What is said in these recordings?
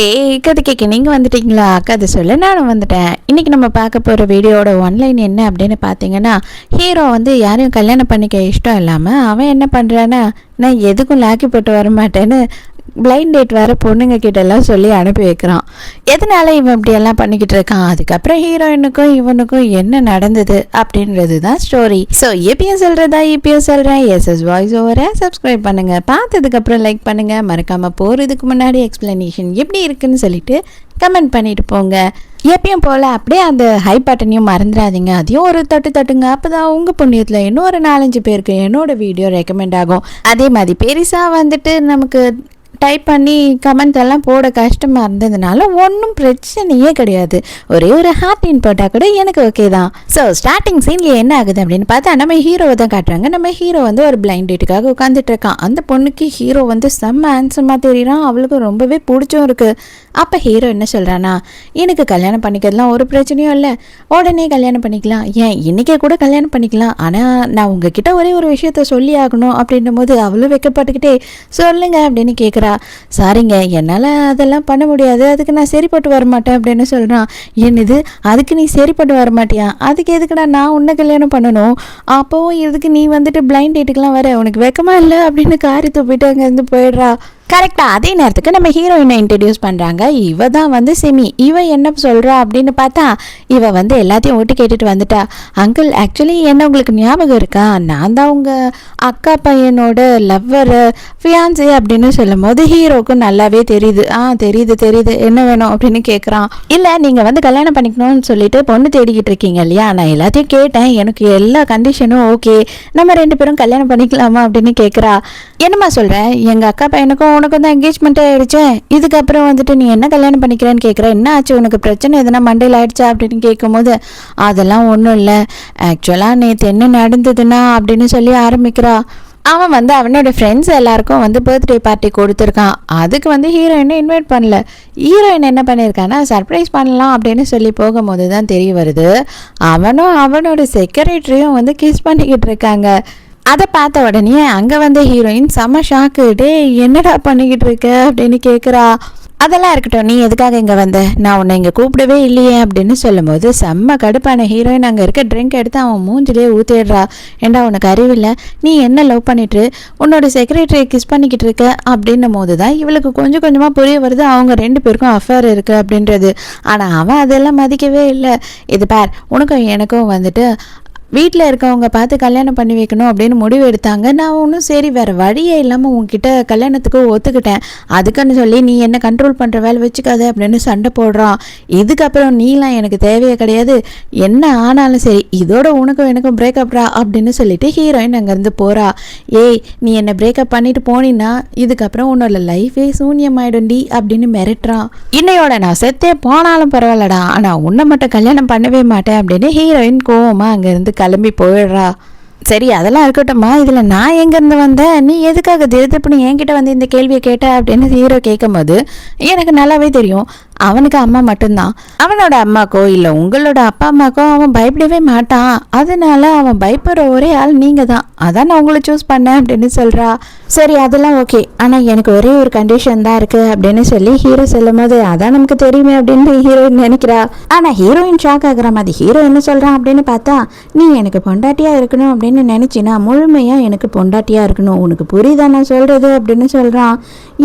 ஹே கதை கேட்க நீங்கள் வந்துட்டீங்களா? கதை சொல்ல நானும் வந்துட்டேன். இன்றைக்கி நம்ம பார்க்க போகிற வீடியோட ஒன்லைன் என்ன அப்படின்னு பார்த்தீங்கன்னா, ஹீரோ வந்து யாரையும் கல்யாணம் பண்ணிக்க இஷ்டம் இல்லாமல் அவன் என்ன பண்ணுறான்னா, நான் எதுக்கும் லாக்கி போட்டு வரமாட்டேன்னு பிளைண்ட் டேட் வேறு பொண்ணுங்க கிட்டெல்லாம் சொல்லி அனுப்பி வைக்கிறான். எதனால இவன் இப்படியெல்லாம் பண்ணிக்கிட்டு இருக்கான்? அதுக்கப்புறம் ஹீரோயினுக்கும் இவனுக்கும் என்ன நடந்தது அப்படின்றது தான் ஸ்டோரி. ஸோ எப்பயும் சொல்கிறதா இப்பயும் சொல்கிறேன், எஸ்எஸ் வாய்ஸ் ஓவரை சப்ஸ்கிரைப் பண்ணுங்கள். பார்த்ததுக்கப்புறம் லைக் பண்ணுங்கள். மறக்காமல் போகிறதுக்கு முன்னாடி எக்ஸ்பிளனேஷன் எப்படி இருக்குன்னு சொல்லிட்டு கமெண்ட் பண்ணிட்டு போங்க. எப்பயும் போல் அப்படியே அந்த ஹை பட்டனையும் மறந்துடாதீங்க, அதையும் ஒரு தட்டுங்க. அப்போ தான் உங்கள் புண்ணியத்தில் இன்னும் ஒரு 4-5 பேருக்கு என்னோட வீடியோ ரெக்கமெண்ட் ஆகும். அதே மாதிரி பெருசாக வந்துட்டு நமக்கு டைப் பண்ணி கமெண்ட் எல்லாம் போட கஷ்டமாக இருந்ததுனால ஒன்றும் பிரச்சனையே கிடையாது. ஒரே ஒரு ஹார்ட்டின் போட்டால் கூட எனக்கு ஓகே தான். ஸோ ஸ்டார்டிங் சீனில் என்ன ஆகுது அப்படின்னு பார்த்தா, நம்ம ஹீரோவை தான் காட்டுறாங்க. நம்ம ஹீரோ வந்து ஒரு பிளைண்ட் டேட்டுக்காக உட்காந்துட்டு இருக்கான். அந்த பொண்ணுக்கு ஹீரோ வந்து செம்ம ஹேண்ட்ஸமாக தெரியுறான். அவளுக்கு ரொம்பவே பிடிச்சும் இருக்குது. அப்போ ஹீரோ என்ன சொல்கிறான்னா, எனக்கு கல்யாணம் பண்ணிக்கிறதுலாம் ஒரு பிரச்சனையும் இல்லை, உடனே கல்யாணம் பண்ணிக்கலாம், ஏன் இன்றைக்கே கூட கல்யாணம் பண்ணிக்கலாம். ஆனால் நான் உங்ககிட்ட ஒரே ஒரு விஷயத்த சொல்லி ஆகணும் அப்படின்னும் போது அவளும் வைக்கப்பட்டுக்கிட்டே சொல்லுங்க அப்படின்னு கேட்குறா. சாரிங்க, என்னால் அதெல்லாம் பண்ண முடியாது, அதுக்கு நான் சரிப்பட்டு வரமாட்டேன் அப்படின்னு சொல்கிறான். என்னது, அதுக்கு நீ சரிப்பட்டு வரமாட்டியா? அதுக்கு எதுக்குடா நான் உன்னை கல்யாணம் பண்ணணும்? அப்போவும் எதுக்கு நீ வந்துட்டு பிளைண்ட் டேட்டுக்கெலாம் வர? உனக்கு வெக்கமா இல்லை அப்படின்னு காரி துப்பிட்டு அங்கேருந்து போயிடுறா. கரெக்டாக அதே நேரத்துக்கு நம்ம ஹீரோயினை இன்ட்ரடியூஸ் பண்ணுறாங்க. இவ தான் வந்து சிமி. இவ என்ன சொல்கிறா அப்படின்னு பார்த்தா, இவ வந்து எல்லாத்தையும் ஓட்டு கேட்டுட்டு வந்துட்டா. அங்கிள், ஆக்சுவலி என்ன உங்களுக்கு ஞாபகம் இருக்கா? நான் தான் உங்கள் அக்கா பையனோட லவ்வரு, ஃபியான்ஸே அப்படின்னு சொல்லும் போது ஹீரோக்கும் நல்லாவே தெரியுது. தெரியுது என்ன வேணும் அப்படின்னு கேட்குறான். இல்லை, நீங்கள் வந்து கல்யாணம் பண்ணிக்கணும்னு சொல்லிட்டு பொண்ணு தேடிக்கிட்டு இருக்கீங்க இல்லையா? நான் எல்லாத்தையும் கேட்டேன், எனக்கு எல்லா கண்டிஷனும் ஓகே, நம்ம 2 பேரும் கல்யாணம் பண்ணிக்கலாமா அப்படின்னு கேட்குறா. என்னம்மா சொல்கிறேன், எங்கள் அக்கா பையனுக்கும் உனக்கும் தான் என்கேஜ்மெண்ட்டே ஆயிடுச்சு, இதுக்கப்புறம் வந்துட்டு நீ என்ன கல்யாணம் பண்ணிக்கிறேன்னு கேட்குற, என்ன ஆச்சு உனக்கு, பிரச்சனை எதனா மண்டையில் ஆயிடுச்சா அப்படின்னு கேட்கும்போது, அதெல்லாம் ஒன்றும் இல்லை, ஆக்சுவலாக நேற்று என்ன நடந்ததுன்னா அப்படின்னு சொல்லி ஆரம்பிக்கிறா. அவன் வந்து அவனோட ஃப்ரெண்ட்ஸ் எல்லாருக்கும் வந்து பர்த்டே பார்ட்டி கொடுத்துருக்கான். அதுக்கு வந்து ஹீரோயினை இன்வைட் பண்ணல. ஹீரோயின் என்ன பண்ணியிருக்கான்னா, சர்ப்ரைஸ் பண்ணலாம் அப்படின்னு சொல்லி போகும்போது தான் தெரிய வருது, அவனும் அவனோட செக்ரட்டரியும் வந்து கிஸ் பண்ணிக்கிட்டு இருக்காங்க. அதை பார்த்த உடனே அங்கே வந்த ஹீரோயின் செம்ம ஷாக்கு. டே, என்னடா பண்ணிக்கிட்டு இருக்க அப்படின்னு கேட்குறா. அதெல்லாம் இருக்கட்டும், நீ எதுக்காக இங்கே வந்த? நான் உன்னை இங்கே கூப்பிடவே இல்லையே அப்படின்னு சொல்லும்போது செம்ம கடுப்பான ஹீரோயின் அங்கே இருக்க ட்ரிங்க் எடுத்து அவன் மூஞ்சிலே ஊற்றிடுறா. ஏண்டா, உனக்கு அறிவில்லை? நீ என்ன லவ் பண்ணிட்டு உன்னோட செக்ரட்டரியை கிஸ் பண்ணிக்கிட்டு இருக்க அப்படின்னும் போது தான் இவளுக்கு கொஞ்சம் கொஞ்சமாக புரிய வருது அவங்க 2 பேருக்கும் அஃபேர் இருக்குது அப்படின்றது. ஆனால் அவன் அதெல்லாம் மதிக்கவே இல்லை. இது பார், உனக்கும் எனக்கும் வந்துட்டு வீட்டில் இருக்கவங்க பார்த்து கல்யாணம் பண்ணி வைக்கணும் அப்படின்னு முடிவு எடுத்தாங்க. நான் ஒன்றும் சரி வேறு வழியே இல்லாமல் உங்ககிட்ட கல்யாணத்துக்கு ஒத்துக்கிட்டேன். அதுக்குன்னு சொல்லி நீ என்ன கண்ட்ரோல் பண்ணுற வேலை வச்சுக்காது அப்படின்னு சண்டை போடுறான். இதுக்கப்புறம் நீலாம் எனக்கு தேவையே கிடையாது, என்ன ஆனாலும் சரி இதோட உனக்கும் எனக்கும் பிரேக்கப்ரா அப்படின்னு சொல்லிட்டு ஹீரோயின் அங்கேருந்து போகிறா. ஏய், நீ என்னை பிரேக்கப் பண்ணிட்டு போனீன்னா இதுக்கப்புறம் உன்னோட லைஃபே சூன்யமாயிடும்டி அப்படின்னு மிரட்டுறான். இன்னையோட நான் செத்தே போனாலும் பரவாயில்லடா, ஆனால் உன்னை மட்டும் கல்யாணம் பண்ணவே மாட்டேன் அப்படின்னு ஹீரோயின் கோவமாக அங்கேருந்து கிளம்பி போயிடுறா. சரி, அதெல்லாம் இருக்கட்டும்மா, இதில் நான் எங்கேருந்து வந்தேன், நீ எதுக்காக திருப்பி என்கிட்ட வந்து இந்த கேள்வியை கேட்ட அப்படின்னு ஹீரோ கேட்கும் போது எனக்கு நல்லாவே தெரியும், அவனுக்கு அம்மா மட்டும்தான், அவனோட அம்மாக்கோ இல்லை உங்களோட அப்பா அம்மாக்கோ அவன் பயப்படவே மாட்டான், அதனால அவன் பயப்படுற ஒரே ஆள் நீங்கள் தான், அதான் நான் உங்களை சூஸ் பண்ணேன் அப்படின்னு சொல்கிறா. சரி, அதெல்லாம் ஓகே, ஆனால் எனக்கு ஒரே ஒரு கண்டிஷன் தான் இருக்குது அப்படின்னு சொல்லி ஹீரோ சொல்லும் போது, அதான் நமக்கு தெரியுமே அப்படின்னு ஹீரோயின் நினைக்கிறா. ஆனால் ஹீரோயின் ஷாக் ஆகுற மாதிரி ஹீரோ என்ன சொல்கிறான் அப்படின்னு பார்த்தா, நீ எனக்கு பொண்டாட்டியாக இருக்கணும் அப்படின்னு நினச்சினா முழுமையாக எனக்கு பொண்டாட்டியாக இருக்கணும், உனக்கு புரியுதா நான் சொல்கிறது அப்படின்னு சொல்கிறான்.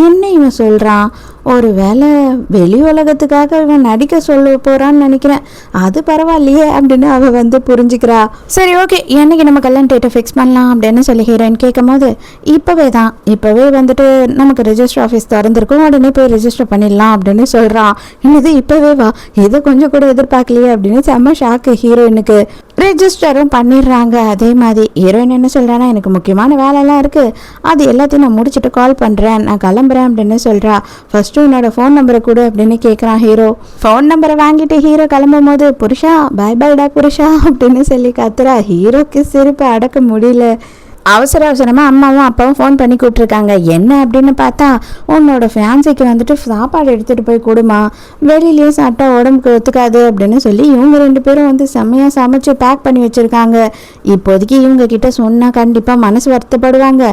என்ன இவன் சொல்கிறான்? ஒரு வேளை வெளி உலகத்துக்காக இவன் நடிக்க சொல்ல போகிறான்னு நினைக்கிறேன், அது பரவாயில்லையே அப்படின்னு அவள் வந்து புரிஞ்சுக்கிறா. சரி, ஓகே, என்னைக்கு நம்ம கல்யாண டேட்டை ஃபிக்ஸ் பண்ணலாம் அப்படின்னு சொல்லி ஹீரோயின் கேட்கும் போது, இப்போவே வந்துட்டு நமக்கு ரெஜிஸ்டர் ஆஃபீஸ் திறந்துருக்கும், உடனே போய் ரெஜிஸ்டர் பண்ணிடலாம் அப்படின்னு சொல்கிறான். இது இப்போவே வா, இதை கொஞ்சம் கூட எதிர்பார்க்கலையே அப்படின்னு செம்ம ஷாக்கு ஹீரோயினுக்கு. ரெஜிஸ்டரும் பண்ணிடுறாங்க. அதே மாதிரி ஹீரோயின் என்ன சொல்கிறான்னா, எனக்கு முக்கியமான வேலைலாம் இருக்குது, அது எல்லாத்தையும் நான் முடிச்சுட்டு கால் பண்ணுறேன், நான் கிளம்புறேன் அப்படின்னு சொல்கிறா. ஃபர்ஸ்ட்டு உன்னோட ஃபோன் நம்பரை கொடு அப்படின்னு கேட்குறான் ஹீரோ. ஃபோன் நம்பரை வாங்கிட்டு ஹீரோ கிளம்பும் போது, புருஷா பாய் பாய்டா புருஷா அப்படின்னு சொல்லி கத்துறா. ஹீரோக்கு சிரிப்பை அடக்க முடியல. அவசரமாக அம்மாவும் அப்பாவும் ஃபோன் பண்ணி கூப்பிட்ருக்காங்க. என்ன அப்படின்னு பார்த்தா, உன்னோட ஃபேன்சிக்கு வந்துட்டு சாப்பாடு எடுத்துகிட்டு போய் கொடுமா, வெளியிலேயே சாப்பிட்டா உடம்புக்கு ஒத்துக்காது அப்படின்னு சொல்லி இவங்க 2 பேரும் வந்து செம்மையாக சமைச்சு பேக் பண்ணி வச்சுருக்காங்க. இப்போதைக்கு இவங்க கிட்ட சொன்னால் கண்டிப்பாக மனசு வருத்தப்படுவாங்க.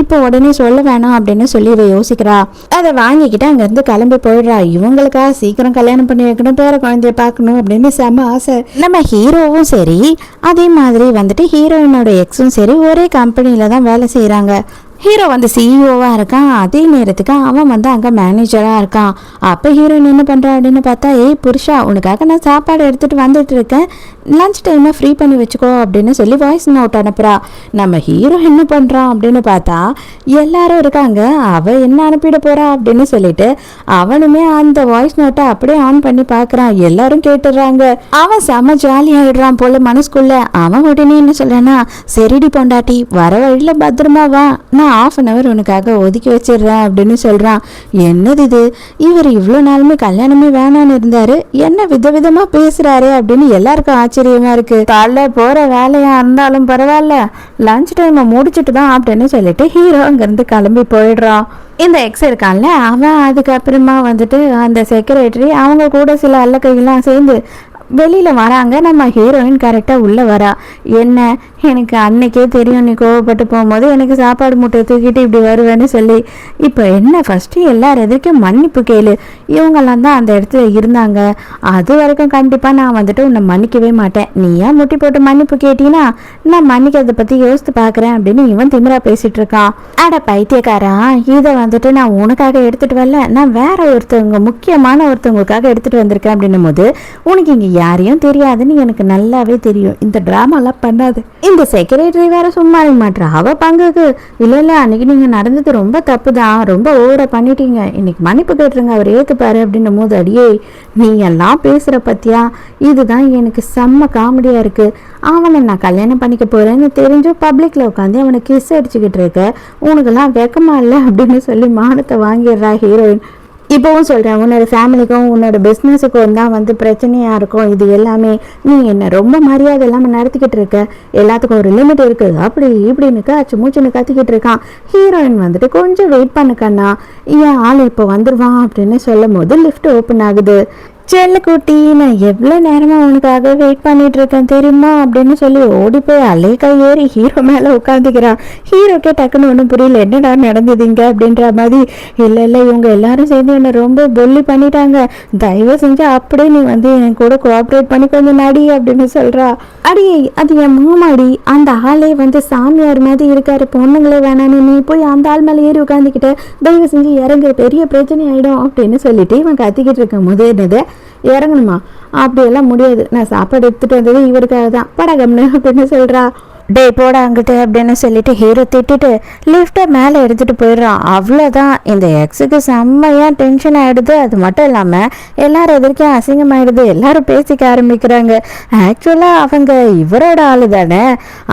இப்போ உடனே சொல்ல வேணாம் அப்படின்னு சொல்லி இவ யோசிக்கிறா. அதை வாங்கிக்கிட்டு அங்கேருந்து கிளம்பி போயிடுறா. இவங்களுக்காக சீக்கிரம் கல்யாணம் பண்ணி வைக்கணும், பேர குழந்தைய பார்க்கணும் அப்படின்னு செம்ம ஆசை. நம்ம ஹீரோவும் சரி, அதே மாதிரி வந்துட்டு ஹீரோயினோட எக்ஸும் சரி ஒரே கம்பெனியில் தான் வேலை செய்கிறாங்க. ஹீரோ வந்து சிஇஓவாக இருக்கான், அதே நேரத்துக்கு அவன் வந்து அங்கே மேனேஜராக இருக்கான். அப்போ ஹீரோயின் என்ன பண்ணுறா அப்படின்னு பார்த்தா, ஏய் புருஷா, உனக்காக நான் சாப்பாடு எடுத்துகிட்டு வந்துட்டு இருக்கேன், லஞ்ச் டைமை ஃப்ரீ பண்ணி வச்சுக்கோ அப்படின்னு சொல்லி வாய்ஸ் நோட் அனுப்புகிறா. நம்ம ஹீரோ என்ன பண்ணுறான் அப்படின்னு பார்த்தா, எல்லாரும் இருக்காங்க, அவள் என்ன அனுப்பிட போகிறா அப்படின்னு சொல்லிட்டு அவனுமே அந்த வாய்ஸ் நோட்டை அப்படியே ஆன் பண்ணி பார்க்குறான். எல்லாரும் கேட்டுடுறாங்க. அவன் செம்ம ஜாலியாகிடுறான் போல மனசுக்குள்ள. அவன் உடனே என்ன சொல்கிறான்னா, சரிடி பொண்டாட்டி, வர வழியில் பத்திரமா வா, நான் ½ உனக்காக ஒதுக்கி வச்சிடுறேன் அப்படின்னு சொல்கிறான். என்னது இது, இவர் இவ்வளோ நாளுமே கல்யாணமே வேணான்னு இருந்தாரு, என்ன விதவிதமாக பேசுகிறாரு அப்படின்னு எல்லாருக்கும் ஆச்சரியமா இருக்கு. காலைல போகிற வேலையாக இருந்தாலும் பரவாயில்ல, லஞ்ச் டைமை முடிச்சுட்டு தான் அப்படின்னு சொல்லிட்டு ஹீரோ அங்கேருந்து கிளம்பி போயிடுறான். இந்த எக்ஸ் இருக்கான்ல, அவன் அதுக்கப்புறமா வந்துட்டு அந்த செக்ரட்டரி அவங்க கூட சில அல்லக்கைகள்லாம் சேர்ந்து வெளியில் வராங்க. நம்ம ஹீரோயின் கரெக்டாக உள்ளே வரா. என்ன, எனக்கு அன்னைக்கே தெரியும் நீ கோவப்பட்டு போகும்போது எனக்கு சாப்பாடு மூட்டையை தூக்கிட்டு இப்படி வருவேன்னு சொல்லி. இப்போ என்ன, ஃபஸ்ட்டு எல்லாரும் எதுக்கும் மன்னிப்பு கேளு. இவங்கெல்லாம் தான் அந்த இடத்துல இருந்தாங்க, அது வரைக்கும் கண்டிப்பாக நான் வந்துட்டு உன்னை மன்னிக்கவே மாட்டேன். நீ ஏன் முட்டி போட்டு மன்னிப்பு கேட்டீங்கன்னா நான் மன்னிக்கிறத பற்றி யோசித்து பார்க்குறேன் அப்படின்னு இவன் திமிரா பேசிகிட்டு இருக்கான். அட பைத்தியக்காரா, இதை வந்துட்டு நான் உனக்காக எடுத்துகிட்டு வரல, நான் வேற ஒருத்தவங்க முக்கியமான ஒருத்தவங்களுக்காக எடுத்துகிட்டு வந்திருக்கேன் அப்படின்னும் போது, உனக்கு இங்கே யாரையும் தெரியாதுன்னு எனக்கு நல்லாவே தெரியும், இந்த ட்ராமாலாம் பண்ணாது. இந்த செக்ரட்டரி வேற சும்மா இருக்க மாட்டா. அவ பங்குக்கு இல்ல அன்னைக்கு நீங்க நடந்தது ரொம்ப தப்பு தான், ரொம்ப ஓவரா பண்ணிட்டீங்க, இன்னைக்கு மன்னிப்பு கேட்டுருங்க, அவர் ஏத்துப்பாரு அப்படின்னும் போது, அடியே நீ எல்லாம் பேசுற பத்தியா, இதுதான் எனக்கு செம்ம காமெடியா இருக்கு. அவனை நான் கல்யாணம் பண்ணிக்க போறேன்னு தெரிஞ்சு பப்ளிக்ல உட்காந்து அவனை கிஸ் அடிச்சுக்கிட்டு இருக்க, உனக்கெல்லாம் வெக்கமா இல்லை அப்படின்னு சொல்லி மானத்தை வாங்கிடுறா ஹீரோயின். இப்போவும் சொல்கிறேன், உன்னோட ஃபேமிலிக்கும் உன்னோட பிஸ்னஸுக்கும் தான் வந்து பிரச்சனையாக இருக்கும் இது எல்லாமே. நீ என்ன ரொம்ப மரியாதை இல்லாமல் நடத்திக்கிட்டு இருக்க, எல்லாத்துக்கும் ஒரு லிமிட் இருக்குது அப்படி இப்படின்னு காய்ச்சி மூச்சுன்னு கத்திக்கிட்டு இருக்கான். ஹீரோயின் வந்துட்டு கொஞ்சம் வெயிட் பண்ணுக்கண்ணா, ஏன் ஆள் இப்போ வந்துடுவான் அப்படின்னு சொல்லும் போது லிஃப்ட் ஓப்பன் ஆகுது. செல்லக்குட்டி, நான் எவ்வளோ நேரமாக உனக்காக வெயிட் பண்ணிட்டு இருக்கேன் தெரியுமா அப்படின்னு சொல்லி ஓடி போய் அலைக்கா ஏறி ஹீரோ மேலே உட்காந்துக்கிறான். ஹீரோக்கே டக்குன்னு ஒன்றும் புரியல, என்னடா நடந்ததுங்க அப்படின்ற மாதிரி. இல்லை இவங்க எல்லாரும் சேர்ந்து என்னை ரொம்ப பொல்லி பண்ணிட்டாங்க, தயவு செஞ்சு அப்படியே நீ வந்து என் கூட கோஆப்ரேட் பண்ணி கொஞ்சம் நடி அப்படின்னு சொல்கிறா. அடியே, அது என் மாமாடி, அந்த ஆளே வந்து சாமியார் மாதிரி இருக்காரு, பொண்ணுங்களே வேணான்னு நீ போய் அந்த ஆள் மேலே ஏறி உட்காந்துக்கிட்ட, தயவு செஞ்சு இறங்குற, பெரிய பிரச்சனை ஆகிடும் அப்படின்னு சொல்லிட்டு இவன் கத்திக்கிட்டு இருக்கும் போது, என்னது இறங்கணுமா, அப்படியெல்லாம் முடியாது, நான் சாப்பாடு எடுத்துகிட்டு வந்தது இவருக்காக தான், படகம்னு அப்படின்னு சொல்கிறா. டே போட அங்கிட்டு அப்படின்னு சொல்லிட்டு ஹீரோ திட்டிட்டு லிஃப்டை மேலே எடுத்துகிட்டு போயிடுறான். அவ்வளோதான், இந்த எக்ஸுக்கு செம்மையாக டென்ஷன் ஆகிடுது. அது மட்டும் இல்லாமல் எல்லாரும் எதிர்க்கும் அசிங்கமாகிடுது, எல்லாரும் பேசிக்க ஆரம்பிக்கிறாங்க. ஆக்சுவலாக அவங்க இவரோட ஆளு தானே,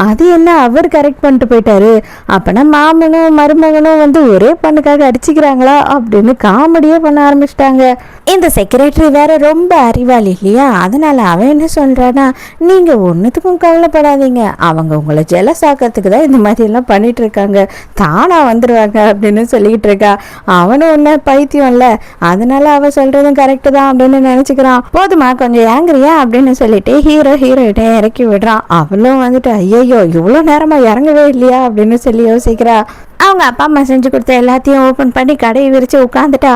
அது என்ன அவர் கரெக்ட் பண்ணிட்டு போயிட்டாரு, அப்போனா மாமனும் மருமகனும் வந்து ஒரே பொண்ணுக்காக அடிச்சுக்கிறாங்களா அப்படின்னு காமெடியே பண்ண ஆரம்பிச்சிட்டாங்க. இந்த செக்ரட்டரி வேற ரொம்ப அறிவாளி இல்லையா, அதனால அவன் என்ன சொல்கிறான்னா, நீங்கள் ஒன்றுத்துக்கும் கவலைப்படாதீங்க, அவங்க உங்களை ஜெலஸ் ஆக்கிறதுக்கு தான் இந்த மாதிரி எல்லாம் பண்ணிட்டு இருக்காங்க, தானா வந்துடுவாங்க அப்படின்னு சொல்லிக்கிட்டு இருக்கா. அவனும் ஒன்று பைத்தியம் இல்லை, அதனால அவ சொல்றதும் கரெக்டு தான் அப்படின்னு நினைச்சுக்கிறான். போதுமா கொஞ்சம் ஏங்குறியா அப்படின்னு சொல்லிட்டு ஹீரோயிட்டே இறக்கி விடுறான். அவளும் வந்துட்டு ஐயோ இவ்வளோ நேரமா இறங்கவே இல்லையா அப்படின்னு சொல்லி யோசிக்கிறா. அவங்க அப்பா அம்மா செஞ்சு கொடுத்த எல்லாத்தையும் ஓப்பன் பண்ணி கடையை விரித்து உட்காந்துட்டா.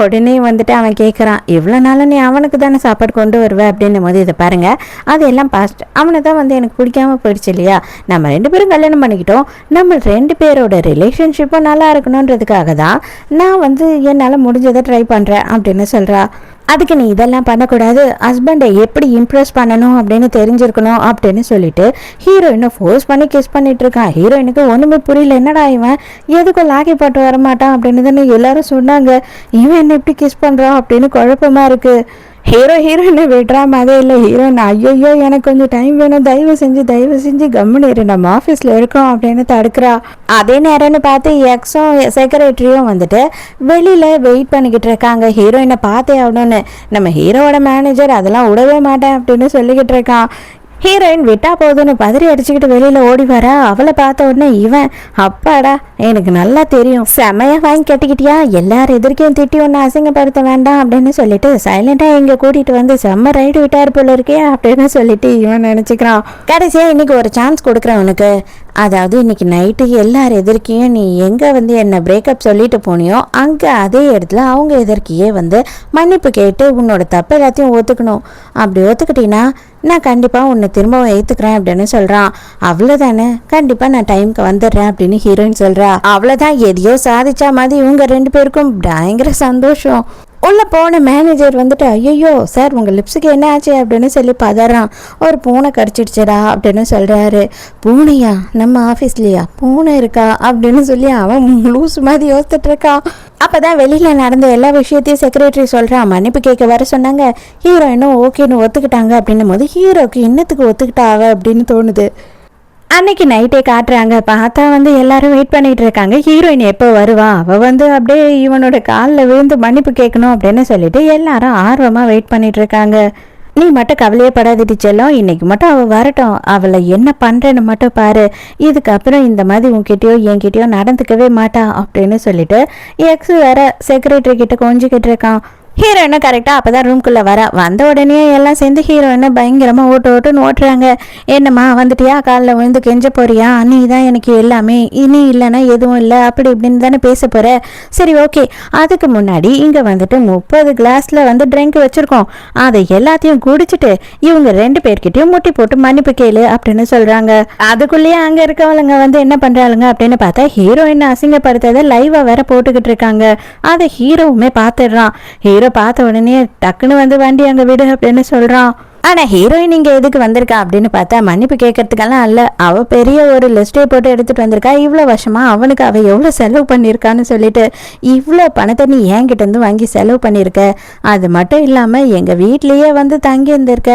உடனே வந்துட்டு அவன் கேட்குறான், இவ்வளோ நாளும் நீ அவனுக்கு தானே சாப்பாடு கொண்டு வருவேன் அப்படின்னும் போது, இதை பாருங்க, அது எல்லாம் பாஸ்ட், அவனை தான் வந்து எனக்கு பிடிக்காம போயிடுச்சு இல்லையா, நம்ம 2 பேரும் கல்யாணம் பண்ணிக்கிட்டோம், நம்ம 2 பேரோட ரிலேஷன்ஷிப்பும் நல்லா இருக்கணுன்றதுக்காக தான் நான் வந்து என்னால் முடிஞ்சதை ட்ரை பண்ணுறேன் அப்படின்னு சொல்கிறா. அதுக்கு நீ இதெல்லாம் பண்ணக்கூடாது, ஹஸ்பண்டை எப்படி இம்ப்ரெஸ் பண்ணணும் அப்படின்னு தெரிஞ்சிருக்கணும் அப்படின்னு சொல்லிட்டு ஹீரோயினை ஃபோர்ஸ் பண்ணி கிஸ் பண்ணிட்டு இருக்கான். ஹீரோயினுக்கு ஒன்றுமே புரியல, என்னடா இவன் எதுக்கும் லாக்கி போட்டு வரமாட்டான் அப்படின்னு தானே எல்லாரும் சொன்னாங்க, இவன் என்ன எப்படி கிஸ் பண்ணுறான் அப்படின்னு குழப்பமா இருக்கு. ஹீரோயினை விடுறா மாதிரி இல்லை. ஹீரோயின் ஐயோ எனக்கு கொஞ்சம் டைம் வேணும், தயவு செஞ்சு கம்முன்னு இரு, நம்ம ஆஃபீஸில் இருக்கோம் அப்படின்னு தடுக்கிறா. அதே நேரம்னு பார்த்து எக்ஸும் செக்ரட்டரியும் வந்துட்டு வெளியில் வெயிட் பண்ணிக்கிட்டு இருக்காங்க, ஹீரோயினை பார்த்தே ஆகணும்னு. நம்ம ஹீரோவோட மேனேஜர் அதெல்லாம் விடவே மாட்டேன் அப்படின்னு சொல்லிக்கிட்டு இருக்கான். ஹீரோயின் விட்டா போதுன்னு பதறி அடிச்சுக்கிட்டு வெளியில ஓடி வரா. அவளை பார்த்த உடனே இவன் அப்பாடா எனக்கு நல்லா தெரியும், செமையா வாங்கி கட்டிக்கிட்டியா, எல்லாரும் எதிர்க்கையும் திட்டி ஒன்று அசிங்கப்படுத்த வேண்டாம் அப்படின்னு சொல்லிட்டு சைலண்டா இங்க கூட்டிட்டு வந்து செம்ம ரைடு விட்டார் போல இருக்கே அப்படின்னு சொல்லிட்டு இவன் நினைச்சுக்கிறான். கடைசியா இன்னைக்கு ஒரு சான்ஸ் கொடுக்குறேன் உனக்கு, அதாவது இன்னைக்கு நைட்டு எல்லார் எதிர்க்கையும் நீ எங்கே வந்து என்னை பிரேக்கப் சொல்லிட்டு போனியோ அங்கே அதே இடத்துல அவங்க எதிர்க்கையே வந்து மன்னிப்பு கேட்டு உன்னோட தப்பு எல்லாத்தையும் ஒத்துக்கணும். அப்படி ஒத்துக்கிட்டீங்கன்னா நான் கண்டிப்பாக உன்னை திரும்பவும் ஏற்றுக்கிறேன் அப்படின்னு சொல்கிறான். அவ்வளோதானே, கண்டிப்பாக நான் டைமுக்கு வந்துடுறேன் அப்படின்னு ஹீரோயின் சொல்கிறா. அவ்வளோதான், எதையோ சாதிச்சா மாதிரி இவங்க 2 பேருக்கும் பயங்கர சந்தோஷம். உள்ளே போன மேனேஜர் வந்துட்டு ஐயோ சார் உங்கள் லிப்ஸுக்கு என்ன ஆச்சு அப்படின்னு சொல்லி பதறான். ஒரு பூனை கடிச்சிடுச்சடா அப்படின்னு சொல்கிறாரு. பூனையா, நம்ம ஆஃபீஸ்லையா பூனை இருக்கா அப்படின்னு சொல்லி அவன் லூஸ் மாதிரி யோசிச்சுட்டு இருக்கான். அப்போ தான் வெளியில் நடந்த எல்லா விஷயத்தையும் செக்ரட்டரி சொல்கிறான். மன்னிப்பு கேட்க வர சொன்னாங்க, ஹீரோயினும் ஓகேன்னு ஒத்துக்கிட்டாங்க அப்படின்னும் போது ஹீரோக்கு இன்னத்துக்கு ஒத்துக்கிட்டா அவ அப்படின்னு தோணுது. அன்னைக்கு நைட்டே காட்டுறாங்க. பார்த்தா வந்து எல்லாரும் வெயிட் பண்ணிட்டு இருக்காங்க. ஹீரோயின் எப்போ வருவா, அவள் வந்து அப்படியே இவனோட காலில் விழுந்து மன்னிப்பு கேட்கணும் அப்படின்னு சொல்லிட்டு எல்லாரும் ஆர்வமாக வெயிட் பண்ணிட்டு இருக்காங்க. நீ மட்டும் கவலையே படாதிட்டு செல்லும், இன்னைக்கு மட்டும் அவள் வரட்டும், அவளை என்ன பண்ணுறேன்னு மட்டும் பாரு, இதுக்கப்புறம் இந்த மாதிரி உன்கிட்டயோ என்கிட்டயோ நடந்துக்கவே மாட்டா அப்படின்னு சொல்லிட்டு எக்ஸ் வேற செக்ரட்டரி கிட்ட கொஞ்சிக்கிட்டு இருக்கான். ஹீரோயினை கரெக்டாக அப்போ தான் ரூம்குள்ளே வந்த உடனே எல்லாம் சேர்ந்து ஹீரோயினை பயங்கரமாக ஓட்டுன்னு ஓட்டுறாங்க. என்னம்மா வந்துட்டியா, காலில் விழுந்து கெஞ்ச போறியா, நீ தான் எனக்கு எல்லாமே, இனி இல்லைன்னா எதுவும் இல்லை அப்படி இப்படின்னு தானே பேச போகிற, சரி ஓகே, அதுக்கு முன்னாடி இங்கே வந்துட்டு 30 கிளாஸில் வந்து ட்ரிங்க் வச்சுருக்கோம், அதை எல்லாத்தையும் குடிச்சிட்டு இவங்க 2 பேர்கிட்டையும் முட்டி போட்டு மன்னிப்பு கேளு அப்படின்னு சொல்கிறாங்க. அதுக்குள்ளேயே அங்கே இருக்கவளுங்க வந்து என்ன பண்ணுறாளுங்க அப்படின்னு பார்த்தா ஹீரோயினை அசிங்கப்படுத்ததை லைவாக வேற போட்டுக்கிட்டு இருக்காங்க. அதை ஹீரோவுமே பார்த்துடுறான். ஹீரோ பார்த்த உடனே டக்குன்னு வந்து வண்டி அங்க விடு அப்படின்னு சொல்றான். ஆனா ஹீரோயின் இங்க எதுக்கு வந்திருக்கா அப்படின்னு பார்த்தா மன்னிப்பு கேட்கறதுக்கெல்லாம் அல்ல, அவ பெரிய ஒரு லிஸ்டே போட்டு எடுத்துட்டு வந்திருக்கா. இவ்வளோ வருஷமா அவனுக்கு அவ எவ்வளோ செலவு பண்ணியிருக்கான்னு சொல்லிட்டு இவ்வளோ பணத்தை நீ என்கிட்ட இருந்து வாங்கி செலவு பண்ணியிருக்க, அது மட்டும் இல்லாம எங்க வீட்லயே வந்து தங்கி இருந்திருக்க,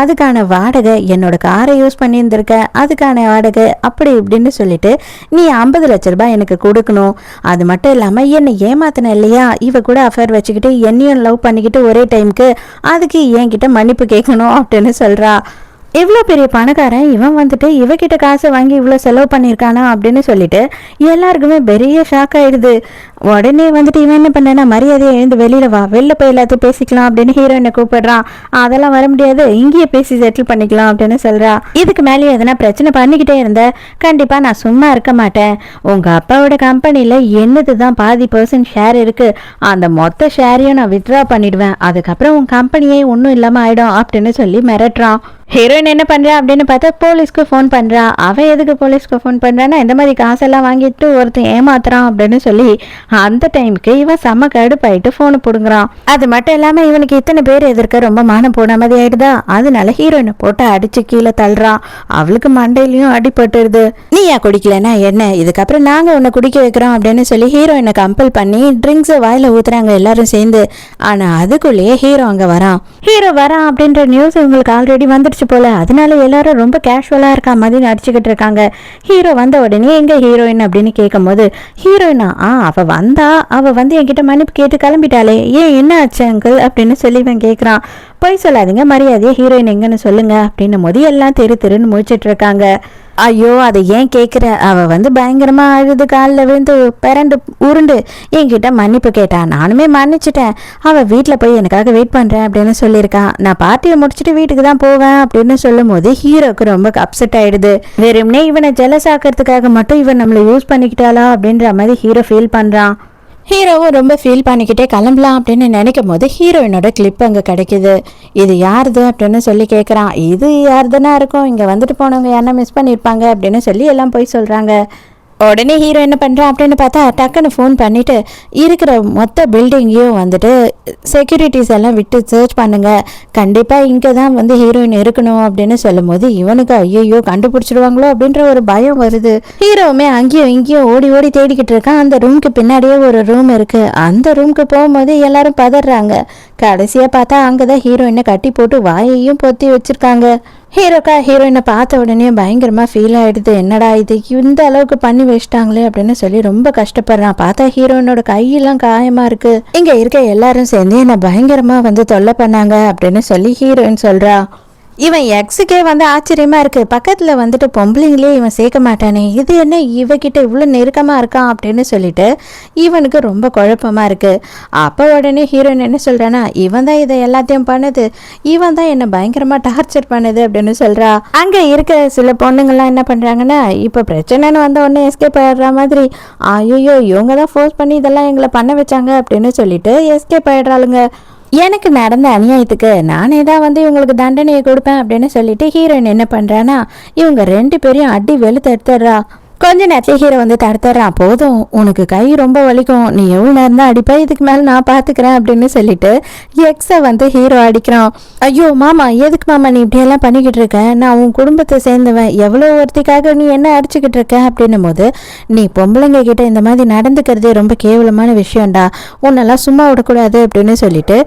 அதுக்கான வாடகை, என்னோட காரை யூஸ் பண்ணியிருந்திருக்க அதுக்கான வாடகை, அப்படி இப்படின்னு சொல்லிட்டு நீ 50 லட்ச ரூபாய் எனக்கு கொடுக்கணும். அது மட்டும் இல்லாம என்னை ஏமாத்தின இல்லையா, இவ கூட அஃபேர் வச்சுக்கிட்டு என்னையும் லவ் பண்ணிக்கிட்டு ஒரே டைமுக்கு, அதுக்கு என்கிட்ட மன்னிப்பு கேட்கணும் அப்படின்னு சொல்றா. இவ்வளோ பெரிய பணக்காரன் இவன் வந்துட்டு இவகிட்ட காசை வாங்கி இவ்வளோ செலவு பண்ணியிருக்கானா அப்படின்னு சொல்லிட்டு எல்லாருக்குமே பெரிய ஷாக் ஆயிடுது. உடனே வந்துட்டு இவன் என்ன பண்ணனா, மரியாதையை எழுந்து வெளியில வா, வெளில போய் எல்லாத்தையும் பேசிக்கலாம் அப்படின்னு ஹீரோயினை கூப்பிடுறான். அதெல்லாம் வர முடியாது, இங்கேயே பேசி செட்டில் பண்ணிக்கலாம் அப்படின்னு சொல்றா. இதுக்கு மேலேயே எதனா பிரச்சனை பண்ணிக்கிட்டே இருந்த கண்டிப்பா நான் சும்மா இருக்க மாட்டேன், உங்க அப்பாவோட கம்பெனில என்னது தான் பாதி % ஷேர் இருக்கு, அந்த மொத்த ஷேரையும் நான் வித்ட்ரா பண்ணிடுவேன், அதுக்கப்புறம் உன் கம்பெனியே ஒன்றும் இல்லாம ஆயிடும் அப்படின்னு சொல்லி மிரட்டுறான். ஹீரோயின் என்ன பண்றா அப்படின்னு பார்த்தா போலீஸ்க்கு ஃபோன் பண்றா. அவன் எதுக்கு போலீஸ்க்கு ஃபோன் பண்றான்னா, இந்த மாதிரி காசெல்லாம் வாங்கிட்டு ஒருத்தன் ஏமாத்துறான் அப்படின்னு சொல்லி அந்த டைமுக்கு இவன் செம்ம கடுப்பாயிட்டு ஃபோனை பிடுங்குறான். அது மட்டும் இல்லாம இவனுக்கு இத்தனை பேர் எதிர்க்க ரொம்ப மானம் போன மாதிரி ஆயிடுதா, அதனால ஹீரோயினை போட்டு அடிச்சு கீழே தள்ளுறான். அவளுக்கு மண்டையிலையும் அடிபட்டுருது. நீ ஏன் குடிக்கலன்னா என்ன, இதுக்கப்புறம் நாங்க உன்னை குடிக்க வைக்கிறோம் அப்படின்னு சொல்லி ஹீரோயினை கம்பல் பண்ணி ட்ரிங்க்ஸை வாயில ஊத்துறாங்க எல்லாரும் சேர்ந்து. ஆனா அதுக்குள்ளேயே ஹீரோ அங்க வரான். ஹீரோ வரான் அப்படின்ற நியூஸ் இவங்களுக்கு ஆல்ரெடி வந்துடுச்சு போல, அதனால எல்லாரும் ரொம்ப கேஷுவலா இருக்கா மாதிரி நடிச்சுக்கிட்டு இருக்காங்க. ஹீரோ வந்த உடனே எங்க ஹீரோயின் அப்படின்னு கேட்கும் போது ஹீரோயினா, அவ வந்து என்கிட்ட மன்னிப்பு கேட்டு கிளம்பிட்டாளே, ஏன் என்ன ஆச்சு அங்கிள் அப்படின்னு சொல்லி இவன் கேட்குறான். போய் சொல்லாதீங்க, மரியாதையா ஹீரோயின் எங்கன்னு சொல்லுங்க அப்படின்னும் போது எல்லாம் திருன்னு முடிச்சிட்டு இருக்காங்க. ஐயோ அதை ஏன் கேட்குற, அவள் வந்து பயங்கரமாக அழுது காலில் விழுந்து பிறண்டு உருண்டு என்கிட்ட மன்னிப்பு கேட்டா, நானுமே மன்னிச்சிட்டேன், அவள் வீட்டில் போய் எனக்காக வெயிட் பண்ணுறேன் அப்படின்னு சொல்லியிருக்கான், நான் பார்ட்டியை முடிச்சுட்டு வீட்டுக்கு தான் போவேன் அப்படின்னு சொல்லும் போது ஹீரோக்கு ரொம்ப அப்செட் ஆகிடுது. வெறும்னே இவனை ஜெலஸ் ஆக்கிறதுக்காக மட்டும் இவன் நம்மளை யூஸ் பண்ணிக்கிட்டாளா அப்படின்ற மாதிரி ஹீரோ ஃபீல் பண்ணுறான். ஹீரோவும் ரொம்ப ஃபீல் பண்ணிக்கிட்டே கிளம்பலாம் அப்படின்னு நினைக்கும் போது ஹீரோயினோட கிளிப் அங்கே கிடைக்குது. இது யாருது அப்படின்னு சொல்லி கேட்குறான். இது யாருதுன்னா இருக்கும், இங்கே வந்துட்டு போனவங்க யாருன்னா மிஸ் பண்ணியிருப்பாங்க அப்படின்னு சொல்லி எல்லாம் போய் சொல்கிறாங்க. உடனே ஹீரோ என்ன பண்ணுறான் அப்படின்னு பார்த்தா டக்குன்னு ஃபோன் பண்ணிவிட்டு இருக்கிற மொத்த பில்டிங்கையும் வந்துட்டு செக்யூரிட்டிஸ் எல்லாம் விட்டு சர்ச் பண்ணுங்க, கண்டிப்பாக இங்கே தான் வந்து ஹீரோயின் இருக்கணும் அப்படின்னு சொல்லும் போது இவனுக்கு ஐயோ கண்டுபிடிச்சிடுவாங்களோ அப்படின்ற ஒரு பயம் வருது. ஹீரோவுமே அங்கேயும் இங்கேயும் ஓடி ஓடி தேடிக்கிட்டு இருக்கான். அந்த ரூமுக்கு பின்னாடியே ஒரு ரூம் இருக்குது. அந்த ரூமுக்கு போகும்போது எல்லாரும் பதறாங்க. கடைசியாக பார்த்தா அங்கே தான் ஹீரோயினை கட்டி போட்டு வாயையும் பொத்தி வச்சுருக்காங்க. ஹீரோயினை பார்த்த உடனே பயங்கரமாக ஃபீல் ஆகிடுது. என்னடா இது இந்த அளவுக்கு பண்ணி வச்சிட்டாங்களே அப்படின்னு சொல்லி ரொம்ப கஷ்டப்படுறான். பார்த்தா ஹீரோயினோட கையெல்லாம் காயமாக இருக்குது. இங்கே இருக்க எல்லாரும் சேர்ந்து என்னை பயங்கரமாக வந்து தொல்லை பண்ணாங்க அப்படின்னு சொல்லி ஹீரோயின் சொல்கிறா. இவன் எக்ஸுக்கே வந்து ஆச்சரியமா இருக்கு. பக்கத்துல வந்துட்டு பொம்பளைங்களே இவன் சேர்க்க மாட்டானே, இது என்ன இவகிட்ட இவ்வளோ நெருக்கமா இருக்கான் அப்படின்னு சொல்லிட்டு இவனுக்கு ரொம்ப குழப்பமா இருக்கு. அப்போ உடனே ஹீரோயின் என்ன சொல்றானா, இவன் தான் இதை எல்லாத்தையும் பண்ணுது, இவன் தான் என்ன பயங்கரமா டார்ச்சர் பண்ணுது அப்படின்னு சொல்றா. அங்க இருக்க சில பொண்ணுங்கள்லாம் என்ன பண்றாங்கன்னா, இப்ப பிரச்சனைன்னு வந்த உடனே எஸ்கேப் ஆயிடுற மாதிரி, ஐயோ இவங்க தான் ஃபோர்ஸ் பண்ணி இதெல்லாம் எங்களை பண்ண வச்சாங்க அப்படின்னு சொல்லிட்டு எஸ்கேப் ஆயிடுறாளுங்க. எனக்கு நடந்த அநியாயத்துக்கு நானே தான் வந்து இவங்களுக்கு தண்டனையை கொடுப்பேன் அப்படின்னு சொல்லிட்டு ஹீரோயின் என்ன பண்றானா, இவங்க 2 பேரையும் அடி வெளுத்து எடுத்துடுறா. கொஞ்ச நேரத்தில் ஹீரோ வந்து தடுத்துறான், போதும் உனக்கு கை ரொம்ப வலிக்கும், நீ எவ்வளோ நேரம் தான் அடிப்பா, இதுக்கு மேலே நான் பார்த்துக்கிறேன் அப்படின்னு சொல்லிட்டு எக்ஸை வந்து ஹீரோ அடிக்கிறான். ஐயோ மாமா, எதுக்கு மாமா நீ இப்படியெல்லாம் பண்ணிக்கிட்டு இருக்க, நான் உன் குடும்பத்தை சேர்ந்தவன், எவ்வளோ ஒருத்திக்காக நீ என்ன அடிச்சுக்கிட்டு இருக்க அப்படின்னும் போது, நீ பொம்பளைங்க கிட்ட இந்த மாதிரி நடந்துக்கிறதே ரொம்ப கேவலமான விஷயம்டா, உன்னெல்லாம் சும்மா விடக்கூடாது அப்படின்னு சொல்லிட்டு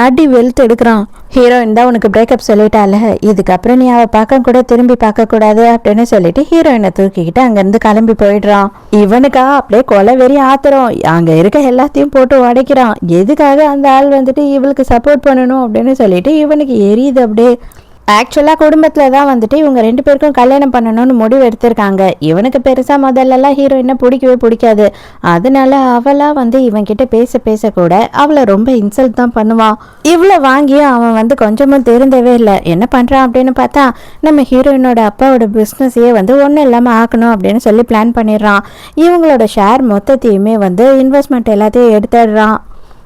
அடி வெளுத்து எடுக்கிறான். ஹீரோயின் தான் உனக்கு பிரேக்கப் சொல்லிட்டால, இதுக்கப்புறம் நீ அவள் பார்க்க கூட திரும்பி பார்க்கக்கூடாது அப்படின்னு சொல்லிட்டு ஹீரோயினை தூக்கிக்கிட்டு அங்கேருந்து கிளம்பி போயிடுறான். இவனுக்கா அப்படியே கொலை வெறி ஆத்திரம், அங்க இருக்க எல்லாத்தையும் போட்டு உடைக்கிறான். எதுக்காக அந்த ஆள் வந்துட்டு இவளுக்கு சப்போர்ட் பண்ணணும் அப்படின்னு சொல்லிட்டு இவனுக்கு எரியுது அப்படியே. ஆக்சுவலாக குடும்பத்தில் தான் வந்துட்டு இவங்க 2 பேருக்கும் கல்யாணம் பண்ணணும்னு முடிவு எடுத்திருக்காங்க. இவனுக்கு பெருசாக முதல்லலாம் ஹீரோயினை பிடிக்கவே பிடிக்காது. அதனால அவளாக வந்து இவன்கிட்ட பேச கூட அவளை ரொம்ப இன்சல்ட் தான் பண்ணுவான். இவ்வளோ வாங்கியும் அவன் வந்து கொஞ்சமும் தெரிந்தவே இல்லை. என்ன பண்ணுறான் அப்படின்னு பார்த்தா, நம்ம ஹீரோயினோட அப்பாவோட பிஸ்னஸையே வந்து ஒன்றும் இல்லாமல் ஆக்கணும் அப்படின்னு சொல்லி பிளான் பண்ணிடுறான். இவங்களோட ஷேர் மொத்தத்தையுமே வந்து இன்வெஸ்ட்மெண்ட் எல்லாத்தையும் எடுத்துடுறான்.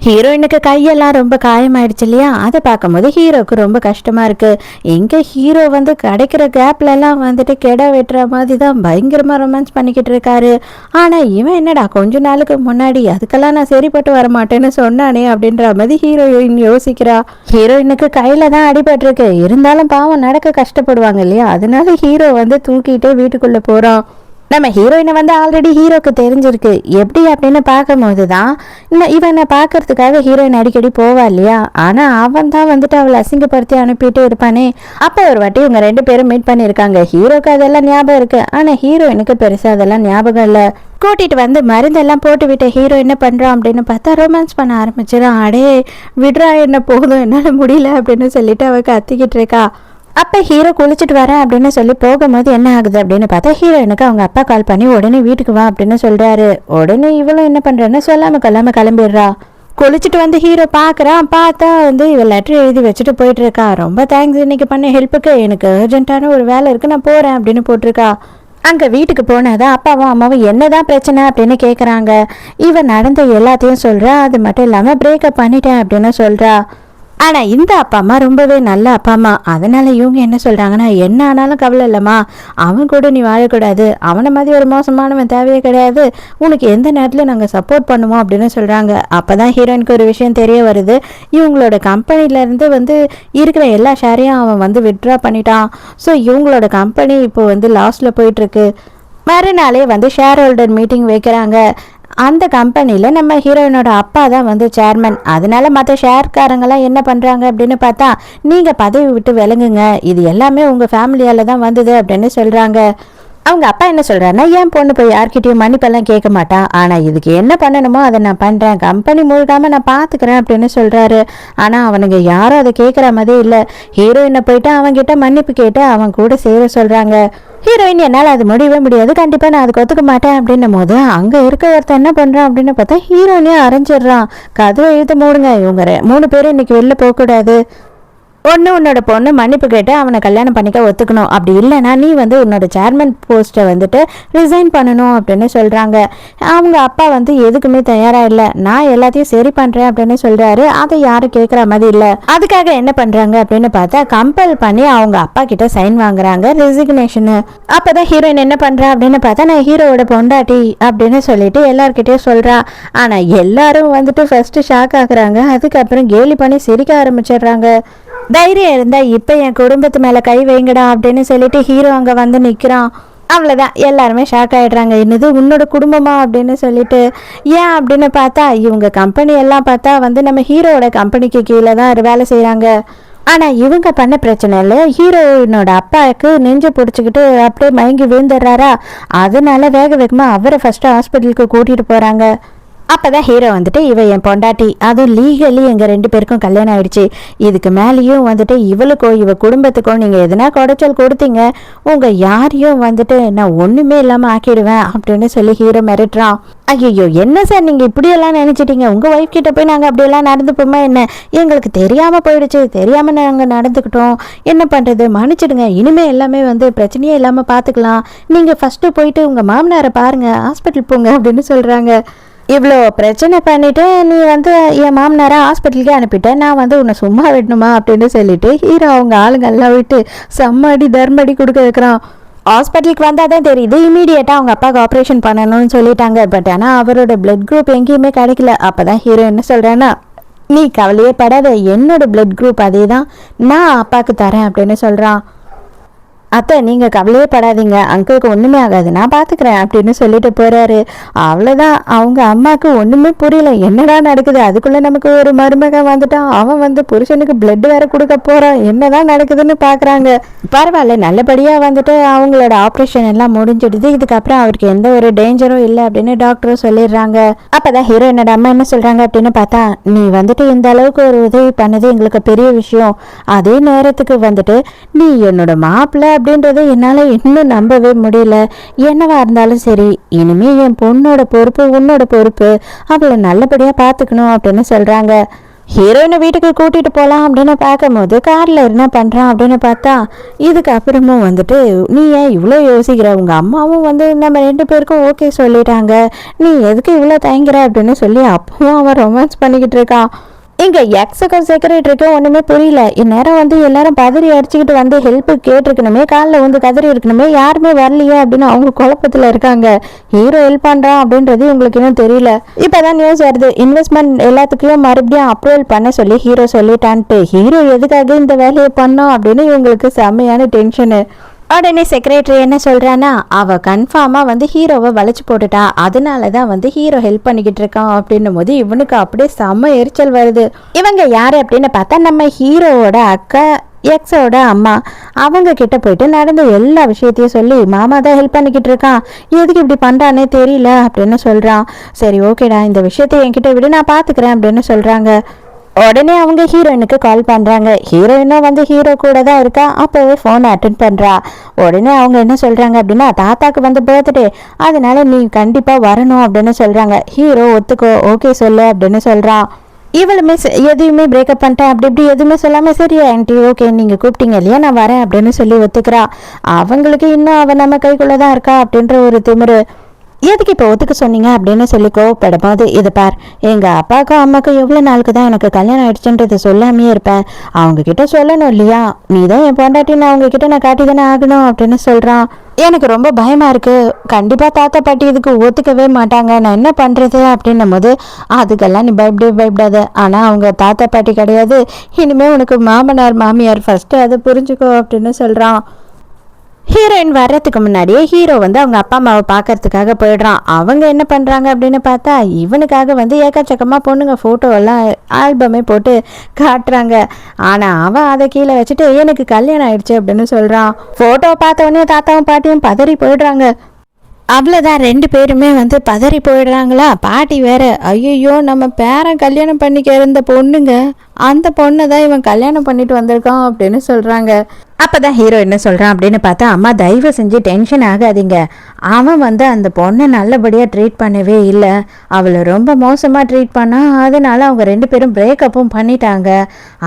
ஹீரோயினுக்கு கையெல்லாம் ரொம்ப காயமாயிடுச்சு இல்லையா, அதை பார்க்கும்போது ஹீரோக்கு ரொம்ப கஷ்டமா இருக்கு. எங்க ஹீரோ வந்து கிடைக்கிற கேப்ல எல்லாம் வந்துட்டு கெட வெட்டுற மாதிரி தான் பயங்கரமா ரொமான்ஸ் பண்ணிக்கிட்டு இருக்காரு. ஆனா இவன் என்னடா கொஞ்ச நாளுக்கு முன்னாடி அதுக்கெல்லாம் நான் சரிப்பட்டு வர மாட்டேன்னு சொன்னானே அப்படின்ற மாதிரி ஹீரோயின் யோசிக்கிறா. ஹீரோயினுக்கு கையில தான் அடிபட்டிருக்கு, இருந்தாலும் பாவம் நடக்க கஷ்டப்படுவாங்க இல்லையா, அதனால ஹீரோ வந்து தூக்கிட்டே வீட்டுக்குள்ள போறான். நம்ம ஹீரோயினை வந்து ஆல்ரெடி ஹீரோக்கு தெரிஞ்சிருக்கு. எப்படி அப்படின்னு பார்க்கும்போது தான் இவனை பார்க்கறதுக்காக ஹீரோயின் அடிக்கடி போவா இல்லையா, ஆனால் அவன் தான் வந்துட்டு அவளை அசிங்கப்படுத்தி அனுப்பிட்டு இருப்பானே. அப்போ ஒரு வாட்டி இவங்க 2 பேரும் மீட் பண்ணியிருக்காங்க. ஹீரோக்கு அதெல்லாம் ஞாபகம் இருக்கு, ஆனால் ஹீரோயினுக்கு பெருசாக அதெல்லாம் ஞாபகம் இல்லை. கூட்டிட்டு வந்து மருந்தெல்லாம் போட்டு விட்ட ஹீரோ என்ன பண்ணுறான் அப்படின்னு பார்த்தா ரொமான்ஸ் பண்ண ஆரம்பிச்சிடான். அடே விட்றா, என்ன போதும், என்னால் முடியல அப்படின்னு சொல்லிட்டு அவ கத்திக்கிட்டு இருக்கா. அப்போ ஹீரோ குளிச்சுட்டு வரேன் அப்படின்னு சொல்லி போகும்போது என்ன ஆகுது அப்படின்னு பார்த்தா, ஹீரோயினுக்கு அவங்க அப்பா கால் பண்ணி உடனே வீட்டுக்கு வா அப்படின்னு சொல்றாரு. உடனே இவளும் என்ன பண்றான்னு சொல்லாம கொல்லாம கிளம்பிடுறா. குளிச்சுட்டு வந்து ஹீரோ பார்க்குறான். பார்த்தா வந்து இவள் லெட்டர் எழுதி வச்சுட்டு போயிட்டு இருக்கா. ரொம்ப தேங்க்ஸ் இன்னைக்கு பண்ண ஹெல்ப்புக்கு, எனக்கு அர்ஜென்ட்டான ஒரு வேலை இருக்கு, நான் போறேன் அப்படின்னு போட்டிருக்கா. அங்கே வீட்டுக்கு போனாதான் அப்பாவும் அம்மாவும் என்னதான் பிரச்சனை அப்படின்னு கேட்குறாங்க. இவன் நடந்த எல்லாத்தையும் சொல்றா. அது மட்டும் இல்லாமல் பிரேக்கப் பண்ணிட்டேன் அப்படின்னு சொல்றா. ஆனால் இந்த அப்பா அம்மா ரொம்பவே நல்ல அப்பா அம்மா. அதனால இவங்க என்ன சொல்கிறாங்கன்னா, என்ன ஆனாலும் கவலை இல்லைம்மா, அவன் கூட நீ வாழக்கூடாது, அவனை மாதிரி ஒரு மோசமானவன் தேவையே கிடையாது, உனக்கு எந்த நேரத்தில் நாங்கள் சப்போர்ட் பண்ணுவோம் அப்படின்னு சொல்கிறாங்க. அப்போ தான் ஹீரோயினுக்கு ஒரு விஷயம் தெரிய வருது. இவங்களோட கம்பெனிலேருந்து வந்து இருக்கிற எல்லா ஷேரையும் அவன் வந்து வித்ட்ரா பண்ணிட்டான். ஸோ இவங்களோட கம்பெனி இப்போ வந்து லாஸ்ட்டில் போயிட்டுருக்கு. மறுநாளே வந்து ஷேர் ஹோல்டர் மீட்டிங் வைக்கிறாங்க. அந்த கம்பெனியில் நம்ம ஹீரோயினோட அப்பா தான் வந்து சேர்மன். அதனால மற்ற ஷேர்காரங்கெல்லாம் என்ன பண்ணுறாங்க அப்படின்னு பார்த்தா, நீங்கள் பதவி விட்டு விளங்குங்க, இது எல்லாமே உங்கள் ஃபேமிலியால் தான் வந்தது அப்படின்னு சொல்கிறாங்க. அவங்க அப்பா என்ன சொல்கிறாருன்னா, என் பொண்ணு போய் யார்கிட்டையும் மன்னிப்பெல்லாம் கேட்க மாட்டான், ஆனால் இதுக்கு என்ன பண்ணணுமோ அதை நான் பண்ணுறேன், கம்பெனி முழுக்காமல் நான் பார்த்துக்கிறேன் அப்படின்னு சொல்கிறாரு. ஆனால் அவனுங்க யாரும் அதை கேட்குற மாதிரி இல்லை. ஹீரோயினை போயிட்டு அவன்கிட்ட மன்னிப்பு கேட்டு அவன் கூட சேர சொல்கிறாங்க. ஹீரோயின் என்னால் அது முடியவே முடியாது, கண்டிப்பாக நான் அதுக்கு ஒத்துக்க மாட்டேன் அப்படின்னும் போது அங்கே இருக்க ஒருத்தன் என்ன பண்ணுறான் அப்படின்னு பார்த்தா, ஹீரோயினே அரைஞ்சிடுறான். கதவை எழுத்து மூடுங்க, இவங்க 3 பேரும் இன்னைக்கு வெளில போகக்கூடாது. ஒன்று உன்னோட பொண்ணு மன்னிப்பு கேட்டு அவனை கல்யாணம் பண்ணிக்க ஒத்துக்கணும், அப்படி இல்லைன்னா நீ வந்து உன்னோட சேர்மன் போஸ்ட்டை வந்துட்டு ரிசைன் பண்ணணும் அப்படின்னு சொல்கிறாங்க. அவங்க அப்பா வந்து எதுக்குமே தயாராக இல்லை. நான் எல்லாத்தையும் சரி பண்ணுறேன் அப்படின்னு சொல்கிறாரு. அதை யாரும் கேட்குற மாதிரி இல்லை. அதுக்காக என்ன பண்ணுறாங்க அப்படின்னு பார்த்தா, கம்பல் பண்ணி அவங்க அப்பா கிட்ட சைன் வாங்குறாங்க ரெசிக்னேஷனு. அப்போ தான் ஹீரோயின் என்ன பண்ணுறா அப்படின்னு பார்த்தா, நான் ஹீரோவோட பொண்டாட்டி அப்படின்னு சொல்லிட்டு எல்லார்கிட்டையும் சொல்கிறா. ஆனால் எல்லாரும் வந்துட்டு ஃபர்ஸ்ட்டு ஷாக் ஆகுறாங்க. அதுக்கப்புறம் கேலி பண்ணி சிரிக்க ஆரம்பிச்சிடுறாங்க. தைரியம் இருந்தா இப்ப என் குடும்பத்து மேல கை வைங்கடா அப்படின்னு சொல்லிட்டு ஹீரோ அங்க வந்து நிக்கிறான். அவ்வளோதான், எல்லாருமே ஷாக் ஆகிடுறாங்க. என்னது உன்னோட குடும்பமா அப்படின்னு சொல்லிட்டு. ஏன் அப்படின்னு பார்த்தா, இவங்க கம்பெனி எல்லாம் பார்த்தா வந்து நம்ம ஹீரோவோட கம்பெனிக்கு கீழே தான் வேலை செய்கிறாங்க. ஆனால் இவங்க பண்ண பிரச்சனை இல்லை, ஹீரோயினோட அப்பாவுக்கு நெஞ்சு பிடிச்சிக்கிட்டு அப்படியே மயங்கி விழுந்துடுறாரா. அதனால வேக வேகமாக அவரை ஃபஸ்ட்டு ஹாஸ்பிட்டலுக்கு கூட்டிகிட்டு போகிறாங்க. அப்பதான் ஹீரோ வந்துட்டு இவ என் பொண்டாட்டி, அதுவும் லீகலி எங்க 2 பேருக்கும் கல்யாணம் ஆயிடுச்சு. இதுக்கு மேலேயும் வந்துட்டு இவளுக்கோ இவ குடும்பத்துக்கோ நீங்க எதனா குடைச்சல் கொடுத்தீங்க, உங்க யாரையும் வந்துட்டு நான் ஒண்ணுமே இல்லாம ஆக்கிடுவேன் அப்படின்னு சொல்லி ஹீரோ மிரட்டுறான். ஐயோ என்ன சார் நீங்க இப்படியெல்லாம் நினைச்சிட்டீங்க, உங்க ஒய்ஃப் கிட்ட போய் நாங்க அப்படியெல்லாம் நடந்துப்போமா என்ன, எங்களுக்கு தெரியாம போயிடுச்சு, தெரியாம நாங்க நடந்துக்கிட்டோம், என்ன பண்றது, மன்னிச்சிடுங்க, இனிமே எல்லாமே வந்து பிரச்சனையே இல்லாம பாத்துக்கலாம், நீங்க ஃபர்ஸ்ட் போயிட்டு உங்க மாமனாரை பாருங்க, ஹாஸ்பிட்டல் போங்க அப்படின்னு சொல்றாங்க. இவ்வளோ பிரச்சனை பண்ணிட்டு நீ வந்து என் மாமனாரை ஹாஸ்பிட்டலுக்கே அனுப்பிட்ட, நான் வந்து உன்னை சும்மா விடணுமா அப்படின்னு சொல்லிட்டு ஹீரோ அவங்க ஆளுங்கெல்லாம் விட்டு செம்மடி தர்மடி கொடுக்க வைக்கிறான். ஹாஸ்பிட்டலுக்கு வந்தால் தான் தெரியுது, இமீடியட்டாக அவங்க அப்பாவுக்கு ஆப்ரேஷன் பண்ணணும்னு சொல்லிட்டாங்க. பட் ஆனால் அவரோட பிளட் குரூப் எங்கேயுமே கிடைக்கல. அப்போ தான் ஹீரோ என்ன சொல்கிறான்னா, நீ கவலையே படாத, என்னோட பிளட் குரூப் அதே தான், நான் அப்பாவுக்கு தரேன் அப்படின்னு சொல்கிறான். அத்தை நீங்கள் கவலையே படாதீங்க, அங்கிளுக்கு ஒன்றுமே ஆகாது, நான் பார்த்துக்கிறேன் அப்படின்னு சொல்லிட்டு போகிறாரு. அவ்வளோதான், அவங்க அம்மாவுக்கு ஒன்றுமே புரியல, என்னடா நடக்குது, அதுக்குள்ளே நமக்கு ஒரு மருமகன் வந்துட்டான், அவன் வந்து புருஷனுக்கு பிளட் வேற கொடுக்க போகிறான், என்னதான் நடக்குதுன்னு பார்க்குறாங்க. பரவாயில்ல, நல்லபடியாக வந்துட்டு அவங்களோட ஆப்ரேஷன் எல்லாம் முடிஞ்சிடுது, இதுக்கப்புறம் அவருக்கு எந்த ஒரு டேஞ்சரும் இல்லை அப்படின்னு டாக்டரும் சொல்லிடுறாங்க. அப்போ தான் ஹீரோ என்னோட அம்மா என்ன சொல்கிறாங்க அப்படின்னு பார்த்தா, நீ வந்துட்டு இந்த அளவுக்கு ஒரு உதவி பண்ணது எங்களுக்கு பெரிய விஷயம், அதே நேரத்துக்கு வந்துட்டு நீ என்னோட மாப்பிள்ளை அப்படின்றத என்னால் இன்னும் நம்பவே முடியல, என்னவா இருந்தாலும் சரி இனிமே என் பொண்ணோட பொறுப்பு உன்னோட பொறுப்பு, அவளை நல்லபடியாக பார்த்துக்கணும் அப்படின்னு சொல்கிறாங்க. ஹீரோயினை வீட்டுக்கு கூட்டிகிட்டு போகலாம் அப்படின்னு பார்க்கும்போது காரில் என்ன பண்ணுறான் அப்படின்னு பார்த்தா, இதுக்கப்புறமும் வந்துட்டு நீ ஏன் இவ்வளோ யோசிக்கிற, உங்கள் அம்மாவும் வந்து நம்ம 2 பேருக்கும் ஓகே சொல்லிட்டாங்க, நீ எதுக்கு இவ்வளோ தயங்குற அப்படின்னு சொல்லி அப்பவும் அவன் ரொமான்ஸ் பண்ணிக்கிட்டு இருக்கான். இங்கே எக்ஸுக்கும் செக்ரட்டரிக்கும் ஒன்றுமே புரியல. இந்நேரம் வந்து எல்லாரும் பதறி அடிச்சுக்கிட்டு வந்து ஹெல்ப்பு கேட்டிருக்கணுமே, காலில் வந்து கதறி இருக்கணுமே, யாருமே வரலையே அப்படின்னு அவங்க குழப்பத்தில் இருக்காங்க. ஹீரோ ஹெல்ப் பண்ணுறான் அப்படின்றது உங்களுக்கு இன்னும் தெரியல. இப்போ தான் நியூஸ் வருது, இன்வெஸ்ட்மெண்ட் எல்லாத்துக்கும் மறுபடியும் அப்ரூவல் பண்ண சொல்லி ஹீரோ சொல்லிட்டான்ட்டு. ஹீரோ எதுக்காக இந்த வேலையை பண்ணோம் அப்படின்னு இவங்களுக்கு செம்மையான டென்ஷனு. உடனே செக்ரட்டரி என்ன சொல்கிறான்னா, அவள் கன்ஃபார்மாக வந்து ஹீரோவை வளைச்சி போட்டுட்டா, அதனால தான் வந்து ஹீரோ ஹெல்ப் பண்ணிக்கிட்டு இருக்கான் அப்படின்னும் போது இவனுக்கு அப்படியே செம்ம எரிச்சல் வருது. இவங்க யார் அப்படின்னு பார்த்தா நம்ம ஹீரோவோட அக்கா, எக்ஸோட அம்மா. அவங்க கிட்ட போயிட்டு நடந்த எல்லா விஷயத்தையும் சொல்லி, மாமா தான் ஹெல்ப் பண்ணிக்கிட்டு இருக்கான், எதுக்கு இப்படி பண்ணுறானே தெரியல அப்படின்னு சொல்கிறான். சரி ஓகேடா, இந்த விஷயத்தை என்கிட்ட விட நான் பார்த்துக்கிறேன் அப்படின்னு சொல்கிறாங்க. உடனே அவங்க ஹீரோயினுக்கு கால் பண்ணுறாங்க. ஹீரோயினும் வந்து ஹீரோ கூட தான் இருக்கா. அப்போவே ஃபோனை அட்டென்ட் பண்ணுறா. உடனே அவங்க என்ன சொல்கிறாங்க அப்படின்னா, தாத்தாக்கு வந்து பர்த்டே, அதனால நீ கண்டிப்பாக வரணும் அப்படின்னு சொல்கிறாங்க. ஹீரோ ஒத்துக்கோ, ஓகே சொல்லு அப்படின்னு சொல்கிறான். இவளுமே எதுவுமே பிரேக்கப் பண்ணிட்டேன் அப்படி இப்படி எதுவுமே சொல்லாமல், சரி ஆண்டி ஓகே நீங்கள் கூப்பிட்டீங்க இல்லையா நான் வரேன் அப்படின்னு சொல்லி ஒத்துக்கிறா. அவங்களுக்கு இன்னும் அவன் நம்ம கைக்குள்ளே தான் இருக்கா அப்படின்ற ஒரு திமிரு. எதுக்கு இப்போ ஒத்துக்க சொன்னீங்க அப்படின்னு சொல்லி கோவப்படும் போது, இதை பார், எங்கள் அப்பாவுக்கும் அம்மாவுக்கும் எவ்வளோ நாளுக்கு தான் எனக்கு கல்யாணம் ஆயிடுச்சுன்றதை சொல்லாமே இருப்பேன், அவங்க கிட்ட சொல்லணும் இல்லையா, நீ தான் என் பொண்டாட்டின்னு அவங்க கிட்ட நான் காட்டி தானே ஆகணும் அப்படின்னு சொல்கிறான். எனக்கு ரொம்ப பயமாக இருக்குது, கண்டிப்பாக தாத்தா பாட்டி இதுக்கு ஒத்துக்கவே மாட்டாங்க, நான் என்ன பண்ணுறது அப்படின்னும் போது, அதுக்கெல்லாம் நீ பயப்படாத, ஆனால் அவங்க தாத்தா பாட்டி கிடையாது, இனிமேல் உனக்கு மாமனார் மாமியார், ஃபஸ்ட்டு அதை புரிஞ்சுக்கோ அப்படின்னு சொல்கிறான். ஹீரோயின் வர்றதுக்கு முன்னாடியே ஹீரோ வந்து அவங்க அப்பா அம்மாவை பார்க்கறதுக்காக போயிடுறான். அவங்க என்ன பண்ணுறாங்க அப்படின்னு பார்த்தா, இவனுக்காக வந்து ஏக்கச்சக்கமாக பொண்ணுங்க ஃபோட்டோவெல்லாம் ஆல்பமே போட்டு காட்டுறாங்க. ஆனால் அவன் அதை கீழே வச்சுட்டு எனக்கு கல்யாணம் ஆயிடுச்சு அப்படின்னு சொல்கிறான். ஃபோட்டோவை பார்த்த உடனே தாத்தாவும் பாட்டியும் பதறி போயிடுறாங்க. அவ்வளோதான், 2 பேருமே வந்து பதறி போயிடுறாங்களா. பாட்டி வேற, ஐயோ நம்ம பேரன் கல்யாணம் பண்ணிக்க இருந்த பொண்ணுங்க, அந்த பொண்ணை தான் இவன் கல்யாணம் பண்ணிட்டு வந்திருக்கான் அப்படின்னு சொல்கிறாங்க. அப்போ தான் ஹீரோ என்ன சொல்கிறான் அப்படின்னு பார்த்தா, அம்மா தயவு செஞ்சு டென்ஷன் ஆகாதீங்க, அவன் வந்து அந்த பொண்ணை நல்லபடியாக ட்ரீட் பண்ணவே இல்லை, அவளை ரொம்ப மோசமாக ட்ரீட் பண்ணால், அதனால அவங்க 2 பேரும் பிரேக்கப்பும் பண்ணிட்டாங்க.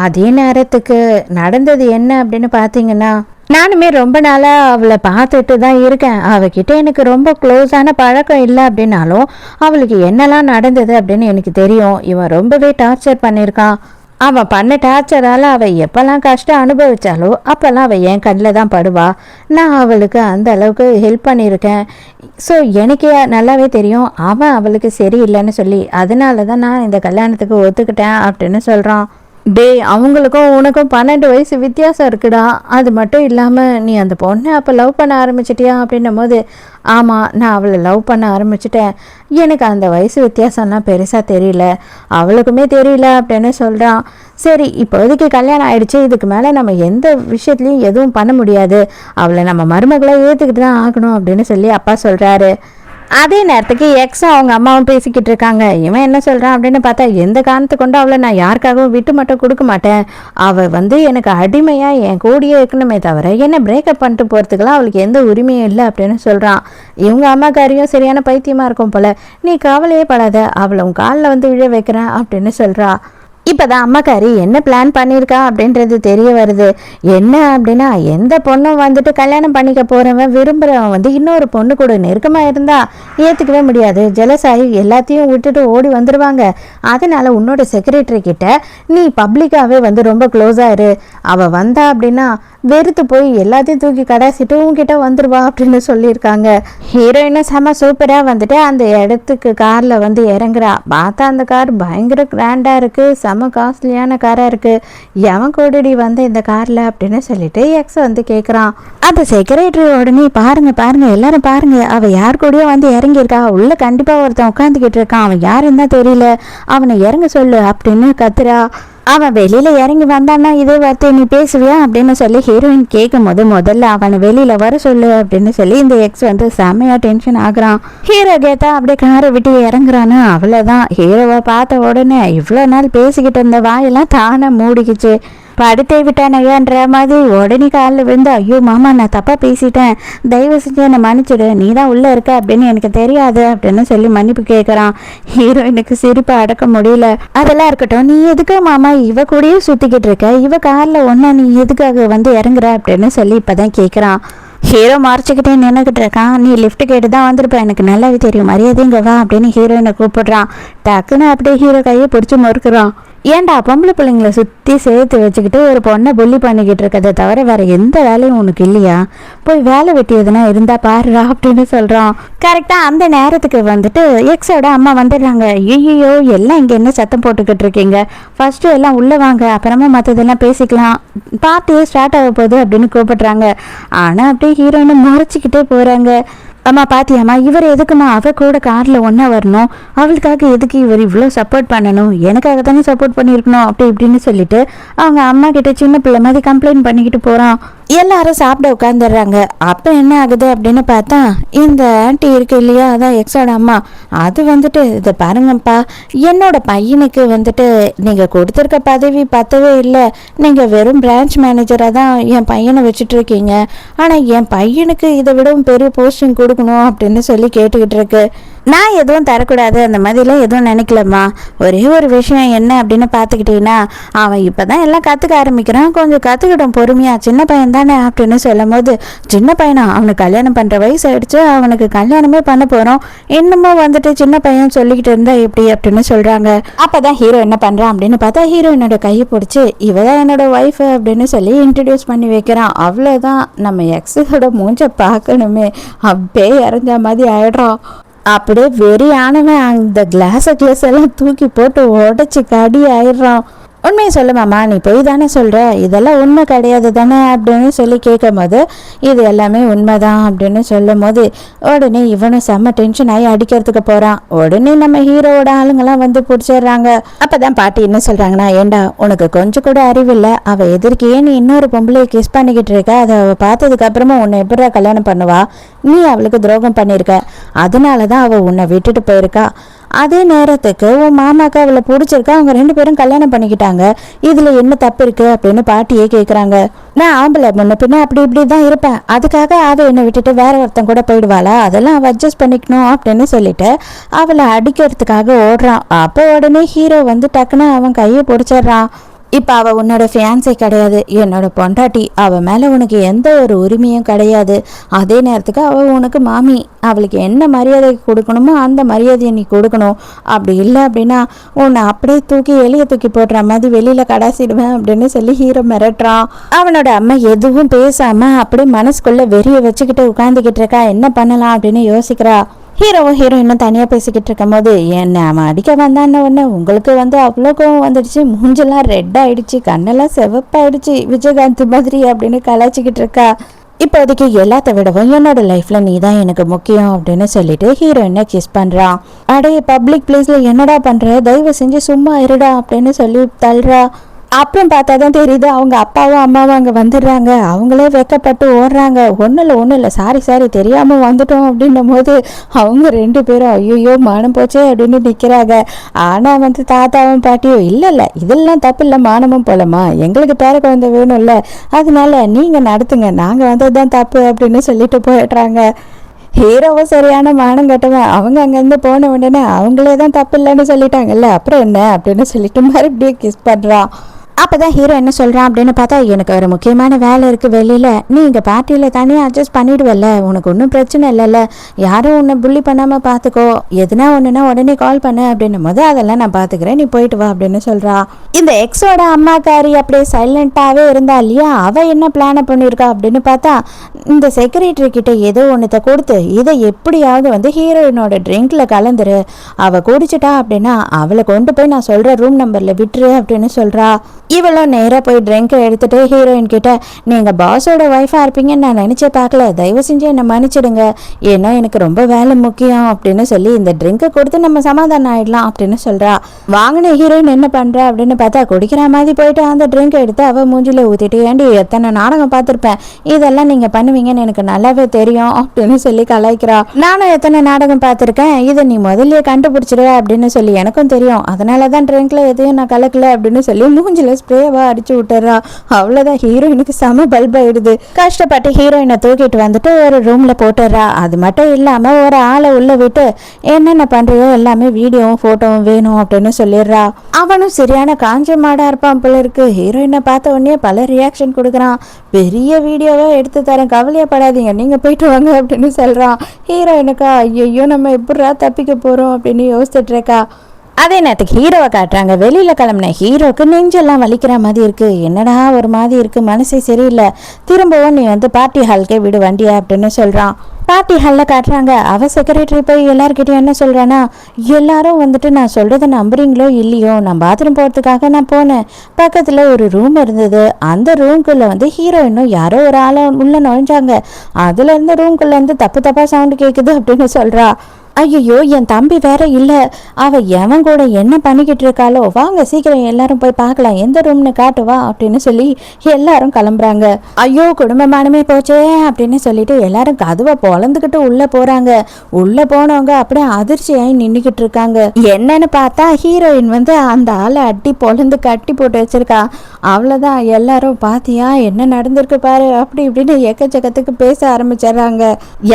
அதே நேரத்துக்கு நடந்தது என்ன அப்படின்னு பார்த்தீங்கன்னா, நானுமே ரொம்ப நாளாக அவளை பார்த்துட்டு தான் இருக்கேன், அவகிட்ட எனக்கு ரொம்ப க்ளோஸான பழக்கம் இல்லை அப்படின்னாலும் அவளுக்கு என்னெல்லாம் நடந்தது அப்படின்னு எனக்கு தெரியும். இவன் ரொம்பவே டார்ச்சர் பண்ணியிருக்கான். அவன் பண்ண டார்ச்சரால் அவள் எப்போல்லாம் கஷ்டம் அனுபவிச்சாலோ அப்போல்லாம் அவள் என் கண்ணில் தான் படுவா. நான் அவளுக்கு அந்த அளவுக்கு ஹெல்ப் பண்ணியிருக்கேன். ஸோ எனக்கே நல்லாவே தெரியும் அவன் அவளுக்கு சரியில்லைன்னு சொல்லி, அதனால தான் நான் இந்த கல்யாணத்துக்கு ஒத்துக்கிட்டேன் அப்படின்னு சொல்கிறான். டே, அவங்களுக்கும் உனக்கும் 12 வயசு வித்தியாசம் இருக்குடா, அது மட்டும் இல்லாமல் நீ அந்த பொண்ணை அப்போ லவ் பண்ண ஆரம்பிச்சிட்டியா அப்படின்னும் போது, ஆமாம் நான் அவளை லவ் பண்ண ஆரம்பிச்சிட்டேன், எனக்கு அந்த வயசு வித்தியாசம்லாம் பெருசாக தெரியல, அவளுக்குமே தெரியல அப்படின்னு சொல்கிறான். சரி இப்போதைக்கு கல்யாணம் ஆயிடுச்சு, இதுக்கு மேலே நம்ம எந்த விஷயத்துலையும் எதுவும் பண்ண முடியாது, அவளை நம்ம மருமகளை ஏற்றுக்கிட்டு தான் ஆகணும் அப்படின்னு சொல்லி அப்பா சொல்கிறாரு. அதே நேரத்துக்கு எக்ஸும் அவங்க அம்மாவும் பேசிக்கிட்டு இருக்காங்க. இவன் என்ன சொல்கிறான் அப்படின்னு பார்த்தா, எந்த காரணத்தை கொண்டு அவளை நான் யாருக்காகவும் விட்டு மட்டும் கொடுக்க மாட்டேன். அவள் எனக்கு அடிமையாக என் கூடியே இருக்கணுமே தவிர என்னை பிரேக்கப் பண்ணிட்டு போகிறதுக்கெல்லாம் அவளுக்கு எந்த உரிமையும் இல்லை அப்படின்னு சொல்கிறான். இவங்க அம்மாக்காரியும் சரியான பைத்தியமாக இருக்கும் போல். நீ கவலையே படாத, அவளை உன் காலில் விழ வைக்கிறேன் அப்படின்னு சொல்கிறா. இப்போதான் அம்மாக்காரி என்ன பிளான் பண்ணியிருக்கா அப்படின்றது தெரிய வருது. என்ன அப்படின்னா, எந்த பொண்ணும் கல்யாணம் பண்ணிக்க போகிறவன் விரும்புகிறவன் இன்னொரு பொண்ணு கூட நெருக்கமாக இருந்தால் ஏற்றுக்கவே முடியாது. ஜெலசாகி எல்லாத்தையும் விட்டுட்டு ஓடி வந்துடுவாங்க. அதனால் உன்னோட செக்ரட்டரி கிட்ட நீ பப்ளிக்காகவே ரொம்ப க்ளோஸாக இரு. அவள் வந்தா அப்படின்னா வெறுத்து போய் எல்லாத்தையும் தூக்கி கடாசிட்டு உங்ககிட்ட வந்துடுவா அப்படின்னு சொல்லியிருக்காங்க. ஹீரோயினும் செம சூப்பராக அந்த இடத்துக்கு காரில் இறங்குறா. பார்த்தா அந்த கார் பயங்கர கிராண்டாக இருக்குது, செம காஸ்ட்லியான காராக இருக்குது. எவன் கூடடி இந்த காரில் அப்படின்னு சொல்லிட்டு எக்ஸ் கேட்குறான். அந்த செக்ரட்டரி உடனே பாருங்க எல்லாரும் பாருங்க, அவள் யார் கூடயோ இறங்கியிருக்கா. உள்ள கண்டிப்பாக ஒருத்தன் உட்காந்துக்கிட்டு இருக்கான். அவன் யாருன்னு தான் தெரியல, அவனை இறங்க சொல்லு அப்படின்னு கத்துறா. அவன் வெளியில் இறங்கி வந்தான்னா இதே வார்த்தை நீ பேசுவியா அப்படின்னு சொல்லி ஹீரோயின் கேட்கும் போது முதல்ல அவனை வெளியில் வர சொல்லு அப்படின்னு சொல்லி இந்த எக்ஸ் செம்மையாக டென்ஷன் ஆகுறான். ஹீரோ கேட்டா அப்படியே காரை விட்டு இறங்குறான்னு. அவ்வளோதான், ஹீரோவை பார்த்த உடனே இவ்வளோ நாள் பேசிக்கிட்டு இருந்த வாயெல்லாம் தானே மூடிக்குச்சு. படுத்தே விட்டானையான்ற மாதிரி உடனே காலில் விழுந்து, ஐயோ மாமா நான் தப்பாக பேசிட்டேன், தயவு செஞ்சு என்னை மன்னிச்சிடு, நீ தான் உள்ளே இருக்க அப்படின்னு எனக்கு தெரியாது அப்படின்னு சொல்லி மன்னிப்பு கேட்குறான். ஹீரோயினுக்கு சிரிப்பை அடக்க முடியல. அதெல்லாம் இருக்கட்டும், நீ எதுக்கு மாமா இவ கூடயே சுற்றிக்கிட்டு இருக்க, இவ காரில் ஒன்றா நீ எதுக்காக இறங்குற அப்படின்னு சொல்லி இப்போதான் கேட்குறான். ஹீரோ மறைச்சிக்கிட்டே நின்றுக்கிட்டு இருக்கான். நீ லிஃப்ட் கேட்டு தான் வந்திருப்பேன், எனக்கு நல்லாவே தெரியும், மரியாதைங்க வா அப்படின்னு ஹீரோயினை கூப்பிடுறான். டக்குன்னு அப்படியே ஹீரோ கையை பிடிச்சி மறுக்கிறான். ஏன்டா பொம்பளை பிள்ளைங்களை சுற்றி சேர்த்து வச்சுக்கிட்டு ஒரு பொண்ணை புள்ளி பண்ணிக்கிட்டு இருக்கதை தவிர வேற எந்த வேலையும் உனக்கு இல்லையா? போய் வேலை வெட்டி எதுனா இருந்தா பாருடா அப்படின்னு சொல்கிறான். கரெக்டாக அந்த நேரத்துக்கு எக்ஸோட அம்மா வந்துடுறாங்க. ஐயோ எல்லாம் இங்கே என்ன சத்தம் போட்டுக்கிட்டு இருக்கீங்க, ஃபர்ஸ்ட்டு எல்லாம் உள்ளே வாங்க, அப்புறமா மற்றதெல்லாம் பேசிக்கலாம், பார்ட்டியே ஸ்டார்ட் ஆக போகுது அப்படின்னு கூப்பிடுறாங்க. ஆனால் அப்படியே ஹீரோயினை மறைச்சிக்கிட்டே போகிறாங்க. அம்மா பாத்தியாம்மா, இவர் எதுக்குமா அவ கூட காரில் ஒன்றா வரணும், அவளுக்காக எதுக்கு இவர் இவ்வளோ சப்போர்ட் பண்ணணும், எனக்காக தானே சப்போர்ட் பண்ணியிருக்கணும் அப்படி இப்படின்னு சொல்லிட்டு அவங்க அம்மா கிட்ட சின்ன பிள்ளை மாதிரி கம்ப்ளைண்ட் பண்ணிக்கிட்டு போகிறான். எல்லாரும் சாப்பிட உட்காந்துடுறாங்க. அப்போ என்ன ஆகுது அப்படின்னு பார்த்தா, இந்த ஆண்டி இருக்கு இல்லையா, அதான் எக்ஸோட அம்மா, அது இதை பாருங்கப்பா, என்னோட பையனுக்கு நீங்கள் கொடுத்துருக்க பதவி பத்தவே இல்லை, நீங்கள் வெறும் பிரான்ச் மேனேஜராக தான் என் பையனை வச்சுட்டு இருக்கீங்க, ஆனால் என் பையனுக்கு இதை விடவும் பெரிய போஸ்டிங் கொடுக்கணும் அப்படின்னு சொல்லி கேட்டுக்கிட்டு இருக்கு. நான் எதுவும் தரக்கூடாது அந்த மாதிரிலாம் எதுவும் நினைக்கலம்மா. ஒரே ஒரு விஷயம் என்ன அப்படின்னு பார்த்துக்கிட்டீங்கன்னா, அவன் இப்போ தான் எல்லாம் கற்றுக்க ஆரம்பிக்கிறான், கொஞ்சம் கற்றுக்கிட்டோம் பொறுமையா, சின்ன பையன் தானே அப்படின்னு சொல்லும் போது, சின்ன பையனா, அவனுக்கு கல்யாணம் பண்ணுற வயசு ஆயிடுச்சு, அவனுக்கு கல்யாணமே பண்ண போகிறோம், இன்னமும் சின்ன பையன் சொல்லிக்கிட்டு இருந்தா எப்படி அப்படின்னு சொல்கிறாங்க. அப்போ தான் ஹீரோ என்ன பண்ணுறான் அப்படின்னு பார்த்தா, ஹீரோயினோட கையை பிடிச்சி இவ தான் என்னோட ஒய்ஃபு அப்படின்னு சொல்லி இன்ட்ரடியூஸ் பண்ணி வைக்கிறான். அவ்வளோதான், நம்ம எக்ஸோட மூஞ்ச பார்க்கணுமே, அப்படியே இறஞ்ச மாதிரி ஆயிடுறோம். அப்படியே வெறியானவன் அந்த கிளாஸ் எல்லாம் தூக்கி போட்டு உடச்சி கடி ஆயிடுறான். உண்மையை சொல்லுமாம்மா, நீ போய் தானே சொல்கிற, இதெல்லாம் உண்மை கிடையாது தானே அப்படின்னு சொல்லி கேட்கும் போது, இது எல்லாமே உண்மைதான் அப்படின்னு சொல்லும் போது உடனே இவனும் செம்ம டென்ஷன் ஆகி அடிக்கிறதுக்கு போகிறான். உடனே நம்ம ஹீரோவோட ஆளுங்கெல்லாம் பிடிச்சிடுறாங்க. அப்போ தான் பாட்டி என்ன சொல்கிறாங்கன்னா, ஏண்டா உனக்கு கொஞ்சம் கூட அறிவில்லை, அவள் எதிர்க்கையே நீ இன்னொரு பொம்பளையை கிஸ் பண்ணிக்கிட்டு இருக்க, அதை அவள் பார்த்ததுக்கு அப்புறமா உன்னை எப்படா கல்யாணம் பண்ணுவா, நீ அவளுக்கு துரோகம் பண்ணியிருக்க, அதனால தான் அவள் உன்னை விட்டுட்டு போயிருக்கா. அதே நேரத்துக்கு உன் மாமாக்கு அவளை பிடிச்சிருக்கா, அவங்க 2 பேரும் கல்யாணம் பண்ணிக்கிட்டாங்க, இதில் என்ன தப்பு இருக்குது அப்படின்னு பாட்டியே கேட்குறாங்க. நான் ஆம்பளை முன்ன பின்ன அப்படி இப்படி தான் இருப்பேன், அதுக்காக அவள் என்னை விட்டுட்டு வேற ஒருத்தன் கூட போயிடுவாளா, அதெல்லாம் அவள் அட்ஜஸ்ட் பண்ணிக்கணும் அப்படின்னு சொல்லிட்டு அவளை அடிக்கிறதுக்காக ஓடுறான். அப்போ உடனே ஹீரோ டக்குன்னு அவன் கையை பிடிச்சிடுறான். இப்போ அவள் உன்னோட ஃபியான்சே கிடையாது, என்னோட பொண்டாட்டி, அவள் மேலே உனக்கு எந்த ஒரு உரிமையும் கிடையாது, அதே நேரத்துக்கு அவள் உனக்கு மாமி, அவளுக்கு என்ன மரியாதை கொடுக்கணுமோ அந்த மரியாதையை நீ கொடுக்கணும், அப்படி இல்லை அப்படின்னா உன்னை அப்படியே தூக்கி வெளியே தூக்கி போடுற மாதிரி வெளியில் கடாசிடுவேன் அப்படின்னு சொல்லி ஹீரோ மிரட்டுறான். அவனோட அம்மா எதுவும் பேசாமல் அப்படியே மனசுக்குள்ளே வெறியை வச்சுக்கிட்டு உட்காந்துக்கிட்டு இருக்கா, என்ன பண்ணலாம் அப்படின்னு யோசிக்கிறா. ஹீரோவும் ஹீரோயினும் தனியாக பேசிக்கிட்டு இருக்கும் போது, என்ன அவன் அடிக்க வந்தான்னு ஒன்று உங்களுக்கு அவ்வளோ கோவம் வந்துடுச்சு, மூஞ்செல்லாம் ரெட் ஆயிடுச்சு, கண்ணெல்லாம் செவப்பாயிடுச்சு, விஜயகாந்த் மாதிரி அப்படின்னு கலாச்சிக்கிட்டு இருக்கா. இப்போதைக்கு எல்லாத்த விடவும் என்னோட லைஃப்பில் நீ தான் எனக்கு முக்கியம் அப்படின்னு சொல்லிட்டு ஹீரோயினை கிஸ் பண்ணுறான். அடே பப்ளிக் பிளேஸில் என்னடா பண்ணுற, தயவு செஞ்சு சும்மா இருடா அப்படின்னு சொல்லி தள்ளுறா. அப்புறம் பார்த்தா தான் தெரியுது அவங்க அப்பாவும் அம்மாவும் அங்கே வந்துடுறாங்க. அவங்களே வெக்கப்பட்டு ஓடுறாங்க. ஒன்றும் இல்லை சாரி தெரியாமல் வந்துட்டோம் அப்படின்னும் போது அவங்க 2 பேரும் ஐயோ மானம் போச்சே அப்படின்னு நிற்கிறாங்க. ஆனால் வந்து தாத்தாவும் பாட்டியும் இல்லை இதெல்லாம் தப்பு இல்லை, மானமும் போலமா எங்களுக்கு பேர குழந்தை வேணும்ல, அதனால நீங்கள் நடத்துங்க, நாங்கள் வந்தது தான் தப்பு அப்படின்னு சொல்லிட்டு போயிடுறாங்க. ஹீரோவும் சரியான மானம் கட்டுவேன். அவங்க அங்கேருந்து போன உடனே அவங்களே தான் தப்பு இல்லைன்னு சொல்லிட்டாங்கல்ல, அப்புறம் என்ன அப்படின்னு சொல்லிட்டு மறுபடியும் கிஸ் பண்ணுறான். அப்போதான் ஹீரோ என்ன சொல்கிறான் அப்படின்னு பார்த்தா, எனக்கு ஒரு முக்கியமான வேலை இருக்குது வெளியில், நீ இங்கே பார்ட்டியில் தனியாக அட்ஜஸ்ட் பண்ணிவிடுவல்ல, உனக்கு ஒன்றும் பிரச்சனை இல்லைல்ல, யாரும் உன்னை புள்ளி பண்ணாமல் பார்த்துக்கோ, எதுனா ஒன்றுனா உடனே கால் பண்ணு அப்படின்னும் போது அதெல்லாம் நான் பார்த்துக்கிறேன், நீ போயிட்டு வா அப்படின்னு சொல்கிறா. இந்த எக்ஸோட அம்மாக்காரி அப்படியே சைலண்ட்டாகவே இருந்தா இல்லையா, அவள் என்ன பிளானை பண்ணியிருக்கா அப்படின்னு பார்த்தா, இந்த செக்ரட்டரி கிட்ட ஏதோ ஒன்றத்தை கொடுத்து இதை எப்படியாவது வந்து ஹீரோயினோட ட்ரிங்கில் கலந்துரு, அவள் குடிச்சிட்டா அப்படின்னா அவளை கொண்டு போய் நான் சொல்கிற ரூம் நம்பரில் விட்டுரு அப்படின்னு சொல்கிறா. இவளும் நேராக போய் ட்ரிங்கை எடுத்துகிட்டு ஹீரோயின் கிட்ட, நீங்கள் பாஸோட ஒய்ஃபாக இருப்பீங்கன்னு நான் நினச்சே பார்க்கல, தயவு செஞ்சு என்னை மன்னிச்சிடுங்க, ஏன்னா எனக்கு ரொம்ப வேலை முக்கியம் அப்படின்னு சொல்லி இந்த ட்ரிங்கை கொடுத்து நம்ம சமாதானம் ஆகிடலாம் அப்படின்னு சொல்கிறா. வாங்கின ஹீரோயின் என்ன பண்ணுறா அப்படின்னு பார்த்தா, குடிக்கிற மாதிரி போயிட்டு அந்த ட்ரிங்கை எடுத்து அவள் மூஞ்சில் ஊற்றிட்டு, ஏண்டி எத்தனை நாடகம் பார்த்துருப்பேன், இதெல்லாம் நீங்கள் பண்ணுவீங்கன்னு எனக்கு நல்லாவே தெரியும் அப்படின்னு சொல்லி கலாய்க்கிறா. நானும் எத்தனை நாடகம் பார்த்துருக்கேன், இதை நீ முதல்ல கண்டுபிடிச்சிடுவ அப்படின்னு சொல்லி எனக்கும் தெரியும், அதனால தான் ட்ரிங்கில் எதையும் நான் கலக்கல அப்படின்னு சொல்லி மூஞ்சில் ஸ்ப்ரேவா அடிச்சு விட்டுறா. அவ்வளோதான், ஹீரோயினுக்கு செம பல்ப் ஆயிடுது. கஷ்டப்பட்டு ஹீரோயினை தூக்கிட்டு வந்துட்டு ஒரு ரூம்ல போட்டுறா. அது மட்டும் இல்லாம ஒரு ஆளை உள்ள விட்டு என்னென்ன பண்றியோ எல்லாமே வீடியோவும் போட்டோவும் வேணும் அப்படின்னு சொல்லிடுறா. அவனும் சரியான காஞ்ச மாடா இருப்பான் போல இருக்கு. ஹீரோயினை பார்த்த உடனே பல ரியாக்ஷன் கொடுக்குறான். பெரிய வீடியோவை எடுத்து தரேன், கவலையப்படாதீங்க, நீங்க போயிட்டு வாங்க அப்படின்னு சொல்றான். ஹீரோயினுக்கா ஐயோ நம்ம எப்படா தப்பிக்க போறோம் அப்படின்னு யோசிச்சுட்டு இருக்கா. அதே நேரத்துக்கு ஹீரோவை காட்டுறாங்க. வெளியில் கிளம்புன ஹீரோக்கு நெஞ்செல்லாம் வலிக்கிற மாதிரி இருக்குது, என்னடா ஒரு மாதிரி இருக்குது, மனசே சரியில்லை, திரும்பவும் நீ வந்து பார்ட்டி ஹால்கே விடு வண்டியா அப்படின்னு சொல்கிறான். பார்ட்டி ஹாலில் காட்டுறாங்க. அவள் செக்ரட்டரி போய் எல்லாருக்கிட்டையும் என்ன சொல்கிறான்னா, எல்லாரும் வந்துட்டு நான் சொல்கிறத நம்புறீங்களோ இல்லையோ, நான் பாத்ரூம் போகிறதுக்காக நான் போனேன், பக்கத்தில் ஒரு ரூம் இருந்தது, அந்த ரூம்குள்ளே வந்து ஹீரோயினும் யாரோ ஒரு ஆளை உள்ளே நுழைஞ்சாங்க, அதுலேருந்து ரூம்குள்ளேருந்து தப்பாக சவுண்டு கேட்குது அப்படின்னு சொல்கிறா. ஐயோ என் தம்பி வேற இல்லை, அவள் எவன் கூட என்ன பண்ணிக்கிட்டு இருக்காளோ, வாங்க சீக்கிரம் எல்லாரும் போய் பார்க்கலாம், எந்த ரூம்னு காட்டுவா அப்படின்னு சொல்லி எல்லாரும் கிளம்புறாங்க. ஐயோ குடும்பமானமே போச்சே அப்படின்னு சொல்லிட்டு எல்லாரும் கதவை பொழந்துக்கிட்டு உள்ளே போகிறாங்க. உள்ளே போனவங்க அப்படியே அதிர்ச்சியாகி நின்றுக்கிட்டு இருக்காங்க. என்னன்னு பார்த்தா ஹீரோயின் வந்து அந்த ஆளை அட்டி பொழந்து கட்டி போட்டு வச்சிருக்கா. அவ்வளோதான், எல்லாரும் பாத்தியா என்ன நடந்திருக்கு பாரு அப்படி இப்படின்னு எக்கச்சக்கத்துக்கு பேச ஆரம்பிச்சிடுறாங்க.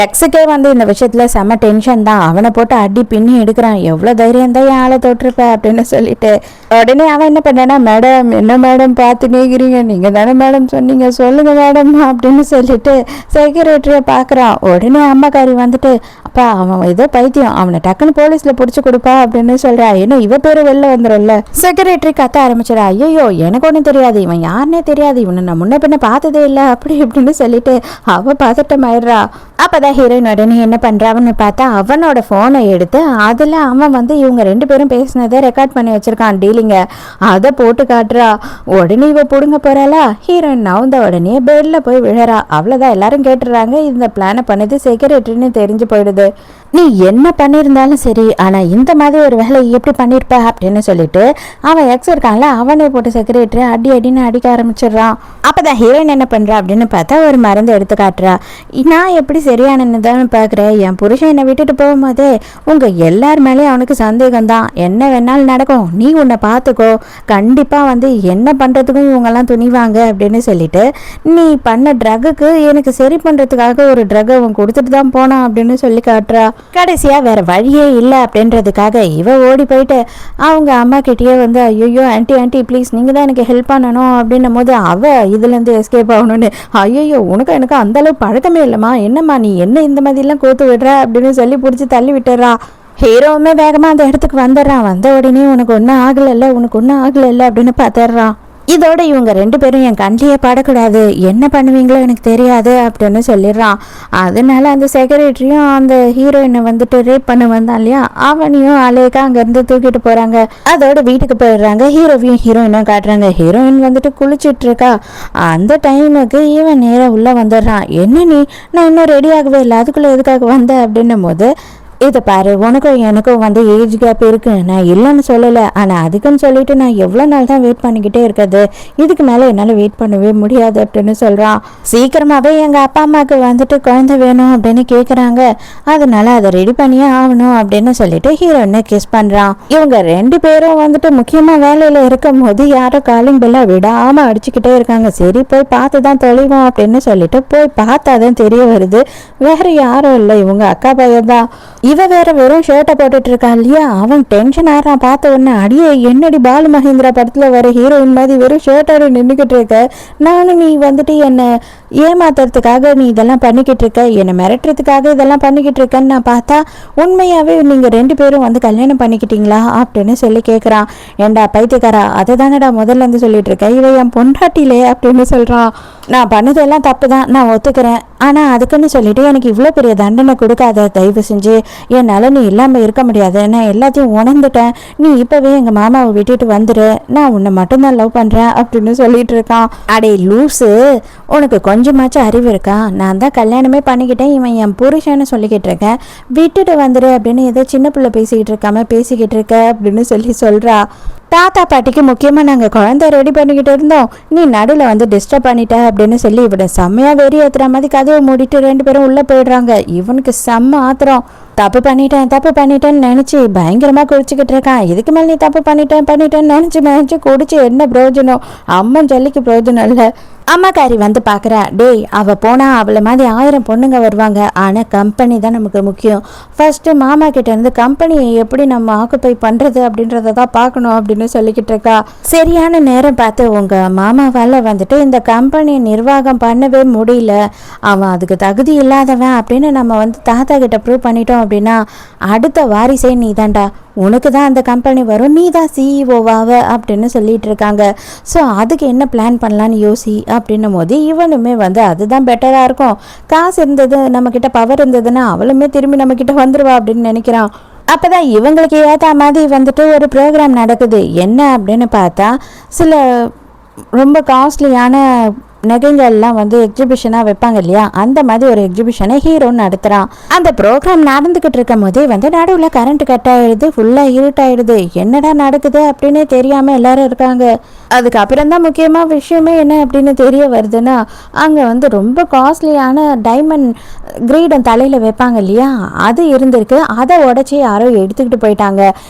எக்ஸுக்கே வந்து இந்த விஷயத்தில் செம டென்ஷன் தான். அவனை போட்டு அடி பின்னி எடுக்கிறான். எவ்வளோ தைரியம் தான் ஆளை தொட்டிருப்ப அப்படின்னு சொல்லிட்டு உடனே அவன் என்ன பண்ணா, மேடம் என்ன மேடம் பார்த்து நீக்கிறீங்க, நீங்கள் தானே மேடம் சொன்னீங்க, சொல்லுங்க மேடம் அப்படின்னு சொல்லிட்டு செக்ரட்டரியை பார்க்குறான். உடனே அம்மாக்காரி வந்துட்டு, அப்பா அவன் ஏதோ பைத்தியம், அவனை டக்குன்னு போலீஸில் பிடிச்சி கொடுப்பா அப்படின்னு சொல்கிறா. ஏன்னா இவ பேர் வெளில வந்துடும்ல. செக்ரட்டரி கத்த ஆரம்பிச்சிடா. ஐயோ எனக்கு ஒன்றும் தெரியாது, இவன் யாருன்னே தெரியாது, இவனை நான் முன்ன பின்ன பார்த்ததே இல்லை அப்படி இப்படின்னு சொல்லிட்டு அவள் பதட்டமாயிடுறா. அப்போதான் ஹீரோயின் உடனே என்ன பண்ணுறான்னு பார்த்தா, அவனோட ஃபோனை எடுத்து அதில் அவன் வந்து இவங்க 2 பேரும் பேசினதை ரெக்கார்ட் பண்ணி வச்சிருக்கான் டீலிங்க, அதை போட்டு காட்டுறா. உடனே இவ பிடுங்க போறாளா, ஹீரோயின் நவுந்த உடனே பெட்டில் போய் விழறா. அவ்வளோதான், எல்லாரும் கேட்டுடுறாங்க இந்த பிளானை பண்ணது செக்ரட்டரின்னு தெரிஞ்சு போயிடுது. நீ என்ன பண்ணியிருந்தாலும் சரி, ஆனால் இந்த மாதிரி ஒரு வேலை எப்படி பண்ணியிருப்ப அப்படின்னு சொல்லிட்டு அவன் எக்ஸ் இருக்கான்ல, அவனே போட்டு செக்ரட்டரி அடி அடின்னு அடிக்க ஆரம்பிச்சிடுறான். அப்போதான் ஹீரோயின் என்ன பண்ணுறா அப்படின்னு பார்த்தா ஒரு மருந்து எடுத்து காட்டுறா. நான் எப்படி சரியானன்னு தான் பார்க்குறேன், என் புருஷன் என்னை விட்டுட்டு போகும்போதே உங்கள் எல்லார் மேலேயும் அவனுக்கு சந்தேகம் தான், என்ன வேணாலும் நடக்கும், நீ உன்னை பார்த்துக்கோ, கண்டிப்பாக வந்து என்ன பண்ணுறதுக்கும் இவங்கெல்லாம் துணிவாங்க அப்படின்னு சொல்லிட்டு நீ பண்ண ட்ரக்குக்கு எனக்கு சரி பண்ணுறதுக்காக ஒரு ட்ரக் அவன் கொடுத்துட்டு தான் போனான் அப்படின்னு சொல்லி காட்டுறா. கடைசியா வேற வழியே இல்லை அப்படின்றதுக்காக இவ ஓடி போயிட்டு அவங்க அம்மா கிட்டேயே வந்து, ஐயோ ஆன்ட்டி ப்ளீஸ் நீங்க தான் எனக்கு ஹெல்ப் பண்ணணும் அப்படின்னும் போது அவ இதுல இருந்து எஸ்கேப் ஆகணும்னு, ஐயோ உனக்கு எனக்கு அந்த அளவு பழக்கமே இல்லைம்மா, என்னம்மா நீ என்ன இந்த மாதிரி எல்லாம் கோத்து விடுற அப்படின்னு சொல்லி பிடிச்சி தள்ளி விட்டுறா. ஹீரோவுமே வேகமா அந்த இடத்துக்கு வந்துடுறான். வந்த உடனே உனக்கு ஒன்றும் ஆகலை அப்படின்னு பார்த்துடுறான். இதோட இவங்க 2 பேரும் என் கண்ணிலேயே படக்கூடாது, என்ன பண்ணுவீங்களோ எனக்கு தெரியாது அப்படின்னு சொல்லிடுறான். அதனால அந்த செக்ரட்டரியும் அந்த ஹீரோயினை வந்துட்டு ரேப் பண்ண வந்தான் இல்லையா, அவனையும் அலேக்கா அங்கேருந்து தூக்கிட்டு போகிறாங்க. அதோட வீட்டுக்கு போயிடுறாங்க. ஹீரோவையும் ஹீரோயினும் காட்டுறாங்க. ஹீரோயின் வந்துட்டு குளிச்சுட்டு இருக்கா. அந்த டைமுக்கு இவன் நேராக உள்ளே வந்துடுறான். என்ன நீ, நான் இன்னும் ரெடி ஆகவே இல்லை, அதுக்குள்ளே எதுக்காக வந்த அப்படின்னும் போது இதை பாரு, உனக்கும் எனக்கும் வந்து ஏஜ் கேப் இருக்கு, நான் இல்லைன்னு சொல்லலை. ஆனால் அதுக்குன்னு சொல்லிட்டு நான் எவ்வளோ நாள் தான் வெயிட் பண்ணிக்கிட்டே இருக்கிறது, இதுக்கு மேலே என்னால் வெயிட் பண்ணவே முடியாது அப்படின்னு சொல்கிறான். சீக்கிரமாகவே எங்கள் அப்பா அம்மாவுக்கு வந்துட்டு குழந்தை வேணும் அப்படின்னு கேட்குறாங்க, அதனால அதை ரெடி பண்ணியே ஆகணும் அப்படின்னு சொல்லிட்டு ஹீரோயினை கிஸ் பண்ணுறான். இவங்க 2 பேரும் வந்துட்டு முக்கியமாக வேலையில் இருக்கும் போது யாரோ காலிங் பெல்லை விடாமல் அடிச்சுக்கிட்டே இருக்காங்க. சரி போய் பார்த்து தான் தொலைவோம் அப்படின்னு சொல்லிட்டு போய் பார்த்தா தான் தெரிய வருது, வேற யாரும் இல்லை, இவங்க அக்கா பையன் தான். இவ வேற வெறும் ஷர்ட்டை போட்டுட்டு இருக்கா இல்லையா, அவன் டென்ஷன் ஆறான். பார்த்த உடனே, அடியே என்னடி பாலு மகேந்திரா படத்துல வர ஹீரோயின் மாதிரி வெறும் ஷர்ட்டோட நின்றுக்கிட்டு இருக்க, நானும் நீ வந்துட்டு என்னை ஏமாத்துறதுக்காக நீ இதெல்லாம் பண்ணிக்கிட்டு இருக்க, என்னை மிரட்டுறதுக்காக இதெல்லாம் பண்ணிக்கிட்டு இருக்கேன்னு நான் பார்த்தா உண்மையாவே நீங்க 2 பேரும் வந்து கல்யாணம் பண்ணிக்கிட்டீங்களா அப்படின்னு சொல்லி கேட்குறான். ஏண்டா பைத்தியக்காரா, அதை தானடா முதல்ல இருந்து சொல்லிட்டு இருக்கேன், இவ என் பொண்டாட்டிலே அப்படின்னு சொல்றான். நான் பண்ணதெல்லாம் தப்பு தான், நான் ஒத்துக்கிறேன், ஆனால் அதுக்குன்னு சொல்லிட்டு எனக்கு இவ்வளோ பெரிய தண்டனை கொடுக்காத, தயவு செஞ்சு என்னால் நீ இல்லாமல் இருக்க முடியாது, நான் எல்லாத்தையும் உணர்ந்துட்டேன், நீ இப்போவே எங்கள் மாமாவை விட்டுட்டு வந்துடு, நான் உன்னை மட்டும்தான் லவ் பண்ணுறேன் அப்படின்னு சொல்லிட்டு இருக்கான். அடே லூஸு, உனக்கு கொஞ்சமாச்சும் அறிவு இருக்கா, நான் தான் கல்யாணமே பண்ணிக்கிட்டேன், இவன் என் புருஷன்னு சொல்லிக்கிட்டு இருக்கேன், விட்டுட்டு வந்துடு அப்படின்னு ஏதோ சின்ன பிள்ளை பேசிக்கிட்டு இருக்க அப்படின்னு சொல்கிறா. தாத்தா பாட்டிக்கு முக்கியமாக நாங்கள் குழந்தை ரெடி பண்ணிக்கிட்டு இருந்தோம், நீ நடுவில் வந்து டிஸ்டர்ப் பண்ணிட்ட அப்படின்னு சொல்லி இவனை செம்மையாக வெறி ஏற்றுற மாதிரி கதவை மூடிட்டு 2 பேரும் உள்ளே போயிடுறாங்க. இவனுக்கு செம்ம ஆத்திரம். தப்பு பண்ணிட்டேன்னு நினச்சி பயங்கரமாக குடிச்சிக்கிட்டு இருக்கான். இதுக்கு மேலே நீ தப்பு பண்ணிட்டேன்னு நினச்சி குடிச்சு என்ன பிரயோஜனம், அம்மன் ஜல்லிக்கு பிரயோஜனம் இல்லை. அம்மாக்காரி வந்து பார்க்குறா, டேய் அவள் போனால் அவளை மாதிரி 1000 பொண்ணுங்க வருவாங்க, ஆனால் கம்பெனி தான் நமக்கு முக்கியம், ஃபர்ஸ்ட்டு மாமா கிட்ட இருந்து கம்பெனியை எப்படி நம்ம ஆக்குப்பை பண்ணுறது அப்படின்றத தான் பார்க்கணும் அப்படின்னு சொல்லிக்கிட்டு இருக்கா. சரியான நேரம் பார்த்து உங்கள் மாமாவால் வந்துட்டு இந்த கம்பெனி நிர்வாகம் பண்ணவே முடியல, அவன் அதுக்கு தகுதி இல்லாதவன் அப்படின்னு நம்ம வந்து தாத்தா கிட்ட ப்ரூவ் பண்ணிட்டோம் அப்படின்னா அடுத்த வாரிசே நீ தான்டா, உனக்கு தான் அந்த கம்பெனி வரும், நீ தான் சிஇஓவாவ அப்படின்னு சொல்லிட்டு இருக்காங்க. ஸோ அதுக்கு என்ன பிளான் பண்ணலான்னு யோசி அப்படின்னும் போது இவனுமே வந்து அதுதான் பெட்டராக இருக்கும், காசு இருந்தது நம்மக்கிட்ட, பவர் இருந்ததுன்னா அவளுமே திரும்பி நம்மக்கிட்ட வந்துடுவா அப்படின்னு நினைக்கிறான். அப்போதான் இவங்களுக்கு ஏற்ற மாதிரி வந்துட்டு ஒரு ப்ரோக்ராம் நடக்குது. என்ன அப்படின்னு பார்த்தா சில ரொம்ப காஸ்ட்லியான நகைங்கள்லாம் வந்து எக்ஸிபிஷனாக வைப்பாங்க இல்லையா, அந்த மாதிரி ஒரு எக்ஸிபிஷனை ஹீரோ நடத்துகிறான். அந்த ப்ரோக்ராம் நடந்துக்கிட்டு இருக்கும் போதே வந்து நடுவில் கரண்ட் கட் ஆகிடுது, ஃபுல்லாக இருட்டாயிடுது, என்னடா நடக்குது அப்படின்னே தெரியாமல் எல்லாரும் இருக்காங்க. அதுக்கப்புறம் தான் முக்கியமாக விஷயமே என்ன அப்படின்னு தெரிய வருதுன்னா, அங்கே வந்து ரொம்ப காஸ்ட்லியான டைமண்ட் கிரீடம் தலையில் வைப்பாங்க இல்லையா, அது இருந்திருக்கு, அதை உடச்சி யாரோ எடுத்துக்கிட்டு போயிட்டாங்க.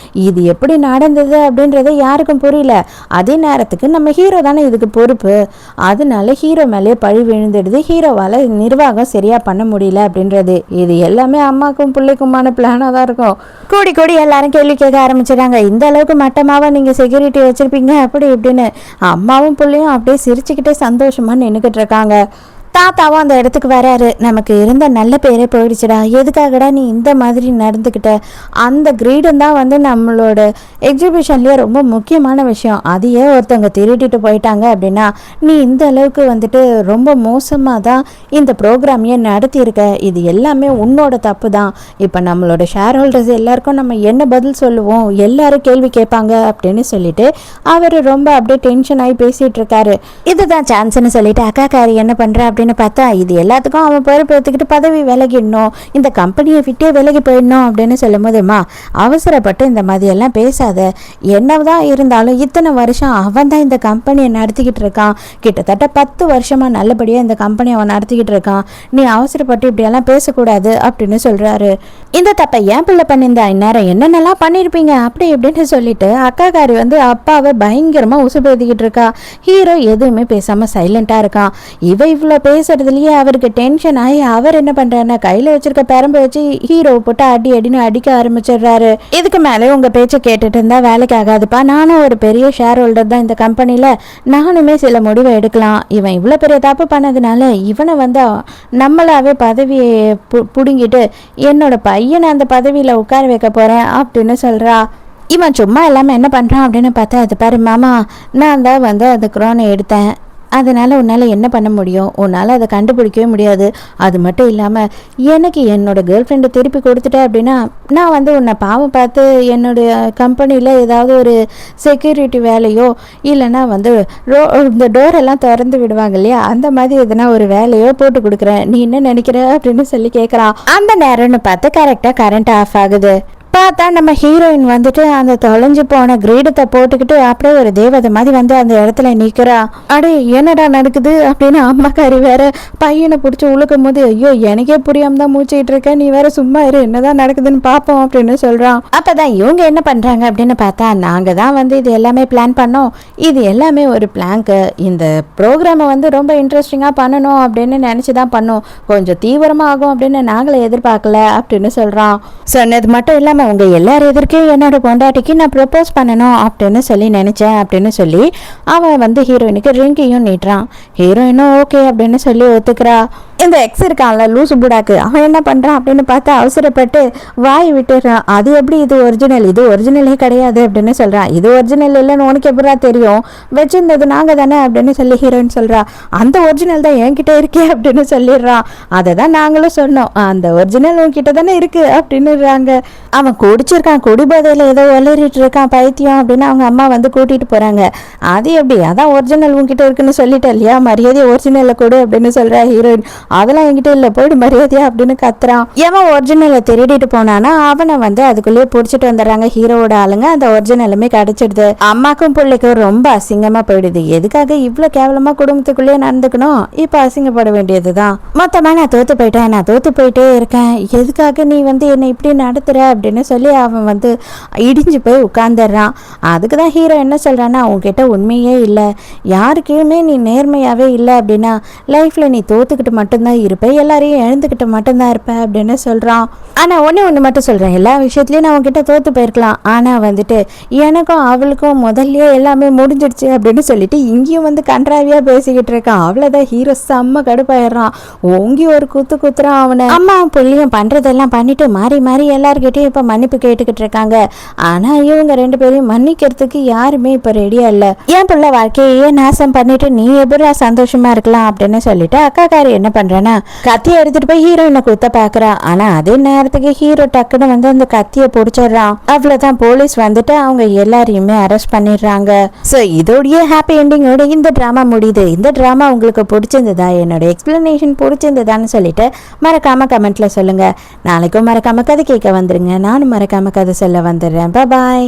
இது எப்படி நடந்தது அப்படின்றது யாருக்கும் புரியல. அதே நேரத்துக்கு நம்ம ஹீரோ தானே இதுக்கு பொறுப்பு, அதனால ஹீரோ மேலே பழி விழுந்துடுது, ஹீரோவால் நிர்வாகம் சரியாக பண்ண முடியல அப்படின்றது. இது எல்லாமே அம்மாக்கும் பிள்ளைக்குமான பிளானாக தான் இருக்கும். கூடி எல்லாரும் கேள்வி கேட்க ஆரம்பிச்சிடாங்க, இந்த அளவுக்கு மட்டமாவா நீங்கள் செக்யூரிட்டி வச்சுருப்பீங்க அப்படி இப்படின்னு. அம்மாவும் பிள்ளையும் அப்படியே சிரிச்சுக்கிட்டே சந்தோஷமாக நின்றுக்கிட்டு இருக்காங்க. தாத்தாவும் அந்த இடத்துக்கு வராரு, நமக்கு இருந்த நல்ல பேரே போயிடுச்சுடா, எதுக்காகடா நீ இந்த மாதிரி நடந்துக்கிட்ட, அந்த கிரீடம் தான் வந்து நம்மளோட எக்ஸிபிஷன்லேயே ரொம்ப முக்கியமான விஷயம், அதையே ஒருத்தவங்க திருடிட்டு போயிட்டாங்க அப்படின்னா நீ இந்த அளவுக்கு வந்துட்டு ரொம்ப மோசமாக தான் இந்த ப்ரோக்ராமையே நடத்தியிருக்க, இது எல்லாமே உன்னோட தப்பு தான். இப்போ நம்மளோட ஷேர் ஹோல்டர்ஸ் எல்லாருக்கும் நம்ம என்ன பதில் சொல்லுவோம், எல்லாரும் கேள்வி கேட்பாங்க அப்படின்னு சொல்லிட்டு அவர் ரொம்ப அப்படியே டென்ஷன் ஆகி பேசிகிட்டு இருக்காரு. இதுதான் சான்ஸ்ன்னு சொல்லிட்டு அக்காக்காரி என்ன பண்ணுற அப்படின்னு பார்த்தா, இது எல்லாத்துக்கும் அவன் பொறுப்பு எடுத்துக்கிட்டு பதவி விலகிடணும், இந்த கம்பெனியை விட்டே விலகி போயிடணும் அப்படின்னு சொல்லும் போதுமா, அவசரப்பட்டு இந்த மாதிரி எல்லாம் பேசாத, என்னதான் இருந்தாலும் இத்தனை வருஷம் அவன் தான் இந்த கம்பெனியை நடத்திக்கிட்டு இருக்கான், கிட்டத்தட்ட 10 வருஷமா நல்லபடியாக இந்த கம்பெனியை அவன் நடத்திக்கிட்டு இருக்கான், நீ அவசரப்பட்டு இப்படியெல்லாம் பேசக்கூடாது அப்படின்னு சொல்கிறாரு. இந்த தப்பை ஏன் பிள்ளை பண்ணியிருந்தா இந்நேரம் என்னென்னலாம் பண்ணியிருப்பீங்க அப்படி இப்படின்னு சொல்லிட்டு அக்காக்காரி வந்து அப்பாவை பயங்கரமாக உசுப்பேத்திக்கிட்டு இருக்கா. ஹீரோ எதுவுமே பேசாமல் சைலண்ட்டாக இருக்கான். இவ்வளோ பேசுறதுலயே அவருக்கு டென்ஷன் ஆகி அவர் என்ன பண்றாருன்னா கையில வச்சிருக்க பெரம்பை வச்சு ஹீரோவை போட்டு அடின்னு அடிக்க ஆரம்பிச்சிடுறாரு. இதுக்கு மேலே உங்க பேச்சை கேட்டுட்டு இருந்தா வேலைக்கு ஆகாதுப்பா, நானும் ஒரு பெரிய ஷேர் ஹோல்டர் தான் இந்த கம்பெனில, நானுமே சில முடிவை எடுக்கலாம், இவன் இவ்வளோ பெரிய தப்பு பண்ணதுனால இவனை வந்து நம்மளாவே பதவியை புடுங்கிட்டு என்னோட பையனை அந்த பதவியில உட்கார வைக்க போறேன் அப்படின்னு சொல்றா. இவன் சும்மா எல்லாமே என்ன பண்றான் அப்படின்னு பார்த்தா, அது பாரு மாமா, நான் தான் வந்து அந்த குரோனை எடுத்தேன், அதனால் உன்னால் என்ன பண்ண முடியும், உன்னால் அதை கண்டுபிடிக்கவே முடியாது. அது மட்டும் இல்லாமல் எனக்கு என்னோட கேர்ள் ஃப்ரெண்டை திருப்பி கொடுத்துட்டேன் அப்படின்னா நான் வந்து உன்னை பாவம் பார்த்து என்னுடைய கம்பெனியில் ஏதாவது ஒரு செக்யூரிட்டி வேலையோ இல்லைன்னா வந்து இந்த டோரெல்லாம் திறந்து விடுவாங்க இல்லையா, அந்த மாதிரி எதனா ஒரு வேலையோ போட்டு கொடுக்குறேன், நீ என்ன நினைக்கிற அப்படின்னு சொல்லி கேட்குறான். அந்த நேரம்னு பார்த்து கரெக்டாக கரண்ட் ஆஃப் ஆகுது. பார்த்தா நம்ம ஹீரோயின் வந்துட்டு அந்த தொலைஞ்சு போன கிரீடத்தை போட்டுக்கிட்டு அப்படியே ஒரு தேவதை மாதிரி வந்து அந்த இடத்துல நிற்கிறா. அடே என்னடா நடக்குது அப்படின்னு அம்மாக்காரி வேற பையனை பிடிச்சி உழுக்கும் போது, ஐயோ எனக்கே புரியாம தான் மூச்சிட்டு இருக்க, நீ வேற சும்மா இரு, என்னதான் நடக்குதுன்னு பார்ப்போம் அப்படின்னு சொல்றான். அப்பதான் இவங்க என்ன பண்றாங்க அப்படின்னு பார்த்தா, நாங்க தான் வந்து இது எல்லாமே பிளான் பண்ணோம், இது எல்லாமே ஒரு பிளாங்க்கு, இந்த ப்ரோக்ராமை வந்து ரொம்ப இன்ட்ரெஸ்டிங்கா பண்ணணும் அப்படின்னு நினைச்சுதான் பண்ணோம், கொஞ்சம் தீவிரமா ஆகும் அப்படின்னு நாங்களே எதிர்பார்க்கல அப்படின்னு சொல்றான். சொன்னது மட்டும் இல்லாம உங்க எல்லாரும் எதிர்க்கே என்னோட பொண்டாட்டிக்கு நான் ப்ரப்போஸ் பண்ணணும் அப்படின்னு சொல்லி நினைச்சேன் அப்படின்னு சொல்லி அவன் வந்து ஹீரோயினுக்கு ரிங்கையும் நீட்டுறான். ஹீரோயினும் ஓகே அப்படின்னு சொல்லி ஒத்துக்கிறா. இந்த எக்ஸ் இருக்கான்ல லூசு புடாக்கு, அவன் என்ன பண்றான் அப்படின்னு பார்த்தா அவசரப்பட்டு வாய் விட்டுறான். அது எப்படி இது ஒரிஜினல், இது ஒரிஜினலே கிடையாது அப்படின்னு சொல்றான். இது ஒரிஜினல் இல்லைன்னு உனக்கு எப்படா தெரியும், வச்சிருந்தது நாங்க தானே அப்படின்னு சொல்லி ஹீரோயின் சொல்றா. அந்த ஒரிஜினல் தான் என்கிட்ட இருக்கே அப்படின்னு சொல்லிடுறான். அதை தான் நாங்களும் சொன்னோம், அந்த ஒரிஜினல் உன்கிட்ட தானே இருக்கு அப்படின்னுறாங்க. அவன் குடிச்சிருக்கான், குடிபோதையில் ஏதோ வளரிட்டு இருக்கான் பைத்தியம் அப்படின்னு அவங்க அம்மா வந்து கூட்டிட்டு போறாங்க. அது எப்படி, அதான் ஒரிஜினல் உன்கிட்ட இருக்குன்னு சொல்லிட்டேன் இல்லையா, மரியாதையை ஒரிஜினலை கொடு அப்படின்னு சொல்றா ஹீரோயின். அதெல்லாம் என்கிட்ட இல்லை, போயிடு மரியாதையா அப்படின்னு கத்துறான். எவன் ஒரிஜினலை திருடிட்டு போனானா அவனை வந்து அதுக்குள்ளேயே பிடிச்சிட்டு வந்துடுறாங்க ஹீரோவோட ஆளுங்க. அந்த ஒரிஜினலுமே கிடைச்சிடுது. அம்மாக்கும் பிள்ளைக்கும் ரொம்ப அசிங்கமா போயிடுது. எதுக்காக இவ்வளோ கேவலமா குடும்பத்துக்குள்ளேயே நடந்துக்கணும், இப்போ அசிங்கப்பட வேண்டியதுதான். மொத்தமா நான் தோத்து போயிட்டேன், நான் தோத்து போயிட்டே இருக்கேன், எதுக்காக நீ வந்து என்னை இப்படி நடத்துற அப்படின்னு சொல்லி அவன் வந்து இடிஞ்சு போய் உட்கார்ந்துடுறான். அதுக்கு தான் ஹீரோ என்ன சொல்றான்னா, உன்கிட்ட உண்மையே இல்லை, யாருக்குமே நீ நேர்மையாவே இல்லை அப்படின்னா லைஃப்ல நீ தோத்துக்கிட்டு மட்டும்தான் இருப்ப, எல்லாரையும் எழுந்துக்கிட்டு மட்டும்தான் இருப்ப அப்படின்னு சொல்றான். ஆனா ஒண்ணு மட்டும் சொல்றேன், எல்லா விஷயத்துலயும் நான் உன்கிட்ட தோத்து போயிருக்கலாம், ஆனா வந்துட்டு எனக்கும் அவளுக்கும் முதல்லயே எல்லாமே முடிஞ்சிடுச்சு அப்படின்னு சொல்லிட்டு இங்கேயும் வந்து கன்றாவியா பேசிக்கிட்டு இருக்கான். அவ்வளவுதான் ஹீரோ செம்ம கடுப்பாயிடுறான். ஓங்கி ஒரு குத்து குத்துறான் அவனை. அம்மா புள்ளியும் பண்றதெல்லாம் பண்ணிட்டு மாறி மாறி எல்லார்கிட்டையும் இப்ப மன்னிப்பு கேட்டுக்கிட்டு இருக்காங்க. ஆனா இவங்க ரெண்டு பேரையும் மன்னிக்கிறதுக்கு யாருமே இப்ப ரெடியா இல்ல. என் பிள்ளை வாழ்க்கையே நாசம் பண்ணிட்டு நீ எப்படி சந்தோஷமா இருக்கலாம் அப்படின்னு சொல்லிட்டு அக்காக்காரி என்ன பண்றேன்னா கத்தியை எடுத்துட்டு போய் ஹீரோயினை குத்த பாக்குறா. ஆனா அதே நேரத்துக்கு ஹீரோ டக்குன்னு வந்து அந்த கத்தியை பிடிச்சிடுறான். அவ்வளவுதான் போலீஸ் வந்துட்டு அவங்க எல்லாரையுமே அரெஸ்ட் பண்ணிடுறாங்க. சோ இதோடய ஹாப்பி எண்டிங்கோட இந்த டிராமா முடியுது. இந்த டிராமா உங்களுக்கு பிடிச்சிருந்ததா, என்னோட எக்ஸ்பிளனேஷன் பிடிச்சிருந்ததான்னு சொல்லிட்டு மறக்காம கமெண்ட்ல சொல்லுங்க. நாளைக்கும் மறக்காம கதை கேட்க வந்துருங்க. நானும் மறக்காம கதை சொல்ல வந்துடுறேன். பாய்.